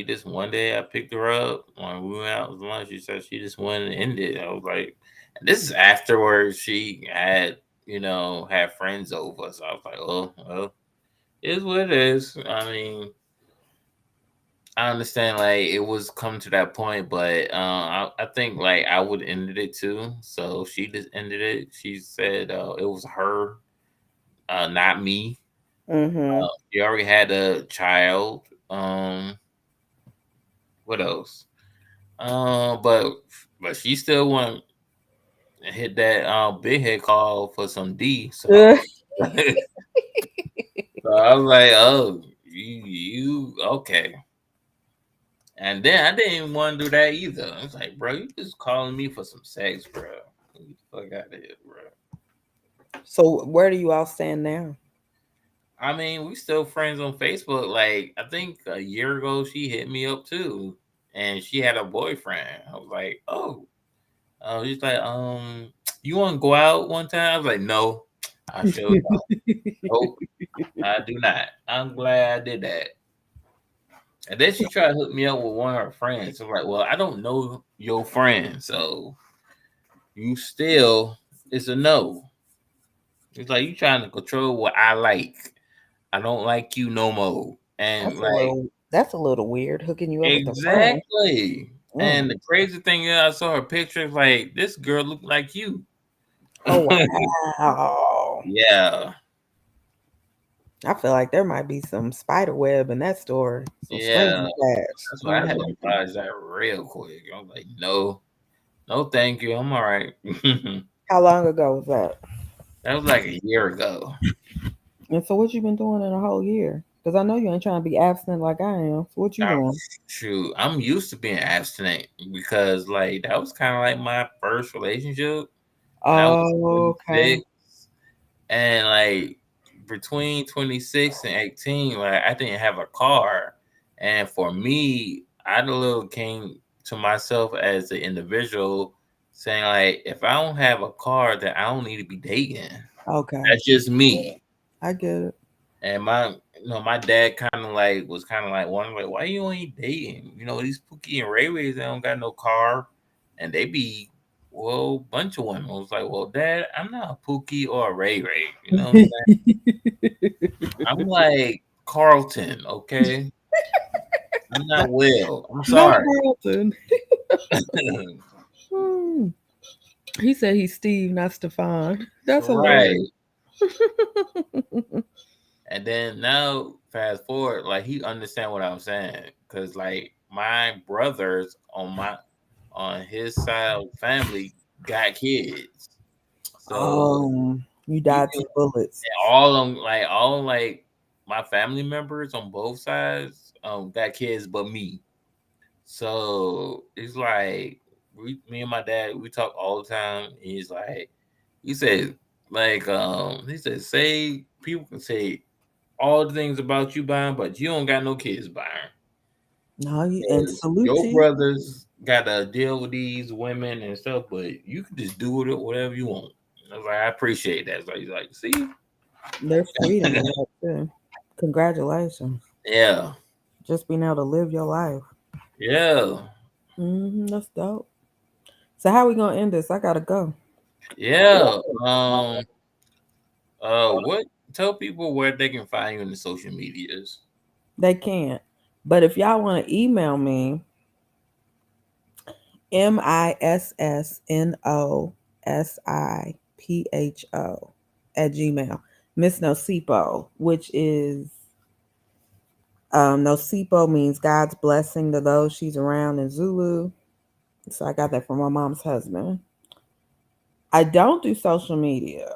just one day I picked her up when we went out to lunch. She said she just wanted to end it. I was like, and this is afterwards. She had had friends over, so I was like, oh well, it is what it is. I mean, I understand like it was come to that point, but I think like I would ended it too. So she just ended it. She said it was her, not me. Mm-hmm. She already had a child. Um, what else? But she still want to hit that big head call for some D. So so I was like, oh, you okay? And then I didn't even want to do that either. I was like, bro, you just calling me for some sex, bro. Get the fuck out of here, bro. So where do you all stand now? I mean, we still friends on Facebook. Like, I think a year ago she hit me up too, and she had a boyfriend. I was like, oh, he's like, you want to go out one time? I was like, no, I sure don't. Nope, I do not. I'm glad I did that. And then she tried to hook me up with one of her friends. So I'm like, well, I don't know your friend, so you still it's a no. It's like you trying to control what I like. I don't like you no more. And like That's a little weird hooking you up with a friend. exactly. And Mm. the crazy thing is, I saw her picture. Like this girl looked like you. Oh wow. Yeah, I feel like there might be some spider web in that story. Some strings yeah. attached. That's why I You had to know? realize that real quick. I was like, no, no, thank you. I'm all right. How long ago was that? That was like a year ago. And so what you been doing in a whole year? Because I know you ain't trying to be abstinent like I am. So what you Oh, doing? shoot, I'm used to being abstinent because like that was kind of like my first relationship, and I was Oh, okay. 26, and like between 26 and 18, like I didn't have a car, and for me, I a little came to myself as an individual, saying like, if I don't have a car, then I don't need to be dating. Okay. That's just me. I get it. And my dad kind of like was kind of like wondering like, why you ain't dating? These Pookie and Ray Rays, they don't got no car, and they be well bunch of women. I was like, well, Dad, I'm not a Pookie or a Ray Ray. You know what I'm saying? I'm like Carlton, okay? I'm not Will. I'm Not sorry. Carlton. Hmm. He said he's Steve, not Stefan. That's Right. hilarious. And then now, fast forward, like he understand what I'm saying, cause like my brothers on his side of the family got kids, so You he died can two bullets. all like my family members on both sides got kids, but me. So it's like me and my dad, we talk all the time. And he said, he said, say people can say all the things about you, Byron, but you don't got no kids, Byron. No, and Because salute your to you. brothers got to deal with these women and stuff, but you can just do with it whatever you want. I was like, I appreciate that. So he's like, see? There's freedom in that too. Congratulations. Yeah. Just being able to live your life. Yeah. That's dope. So how we gonna end this? I gotta go. Yeah. What tell people where they can find you in the social medias. They can't. But if y'all want to email me, MISSNOSIPHO at Gmail. Miss Nosipo, which is Nosipo means God's blessing to those she's around in Zulu. So I got that from my mom's husband. I don't do social media.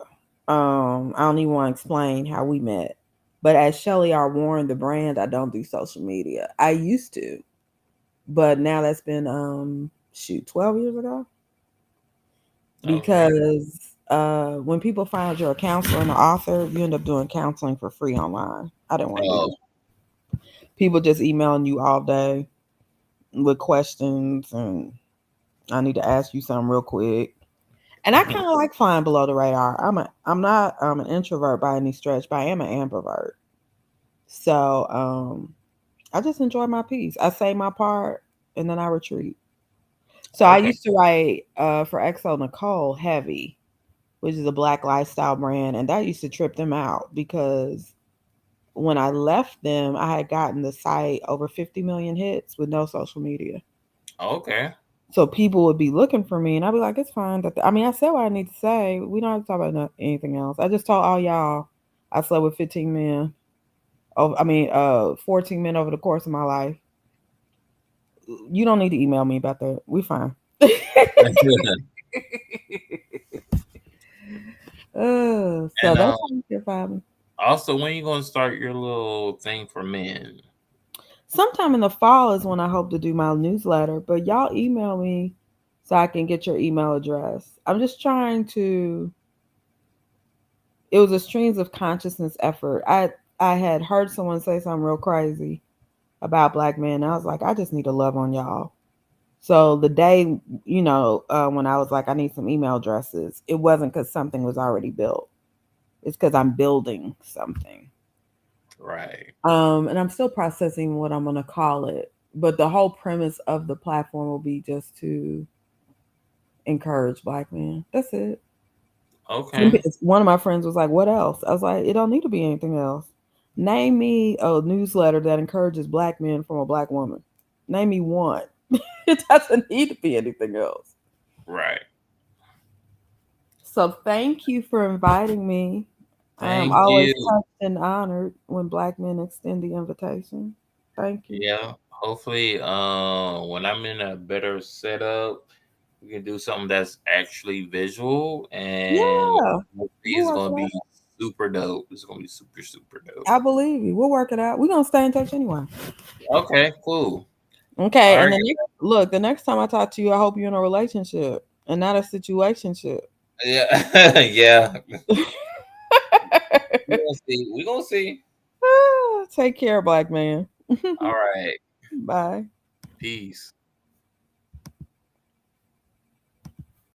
I don't even want to explain how we met. But as Shelly R. Warren, the brand, I don't do social media. I used to, but now that's been 12 years ago. Okay. Because when people find out you're a counselor and an author, you end up doing counseling for free online. I didn't want to do Oh. this. People just emailing you all day with questions, and I need to ask you something real quick. And I kind of like flying below the radar. I'm not an introvert by any stretch, but I am an ambivert. So I just enjoy my peace. I say my part and then I retreat. So I Okay. used to write for XO Nicole Heavy, which is a black lifestyle brand, and that used to trip them out because when I left them, I had gotten the site over 50 million hits with no social media. Okay. So people would be looking for me, and I'd be like, "It's fine." I said what I need to say. We don't have to talk about anything else. I just told all y'all I slept with 15 men. 14 men over the course of my life. You don't need to email me about that. We fine. So And that's how you can find me. also, when you gonna start your little thing for men? Sometime in the fall is when I hope to do my newsletter, but y'all email me so I can get your email address. I'm just trying to it was a streams of consciousness effort. I had heard someone say something real crazy about black men. And I was like, I just need to love on y'all. So the day, when I was like, I need some email addresses, it wasn't because something was already built. It's because I'm building something. Right. And I'm still processing what I'm gonna call it. But the whole premise of the platform will be just to encourage black men. That's it. Okay. One of my friends was like, "What else?" I was like, "It don't need to be anything else. Name me a newsletter that encourages black men from a black woman. Name me one. It doesn't need to be anything else." Right. So thank you for inviting me. I am Thank always you. touched and honored when black men extend the invitation. Thank you. Yeah. Hopefully, when I'm in a better setup, we can do something that's actually visual, and Yeah, hopefully we'll it's work gonna it be out. super dope. It's gonna be super, super dope. I believe you. We'll work it out. We're gonna stay in touch anyway. Okay, cool. Okay, All and right. the next time I talk to you, I hope you're in a relationship and not a situationship. Yeah. Yeah. We gonna see. We gonna see. Take care, black man. All right. Bye. Peace.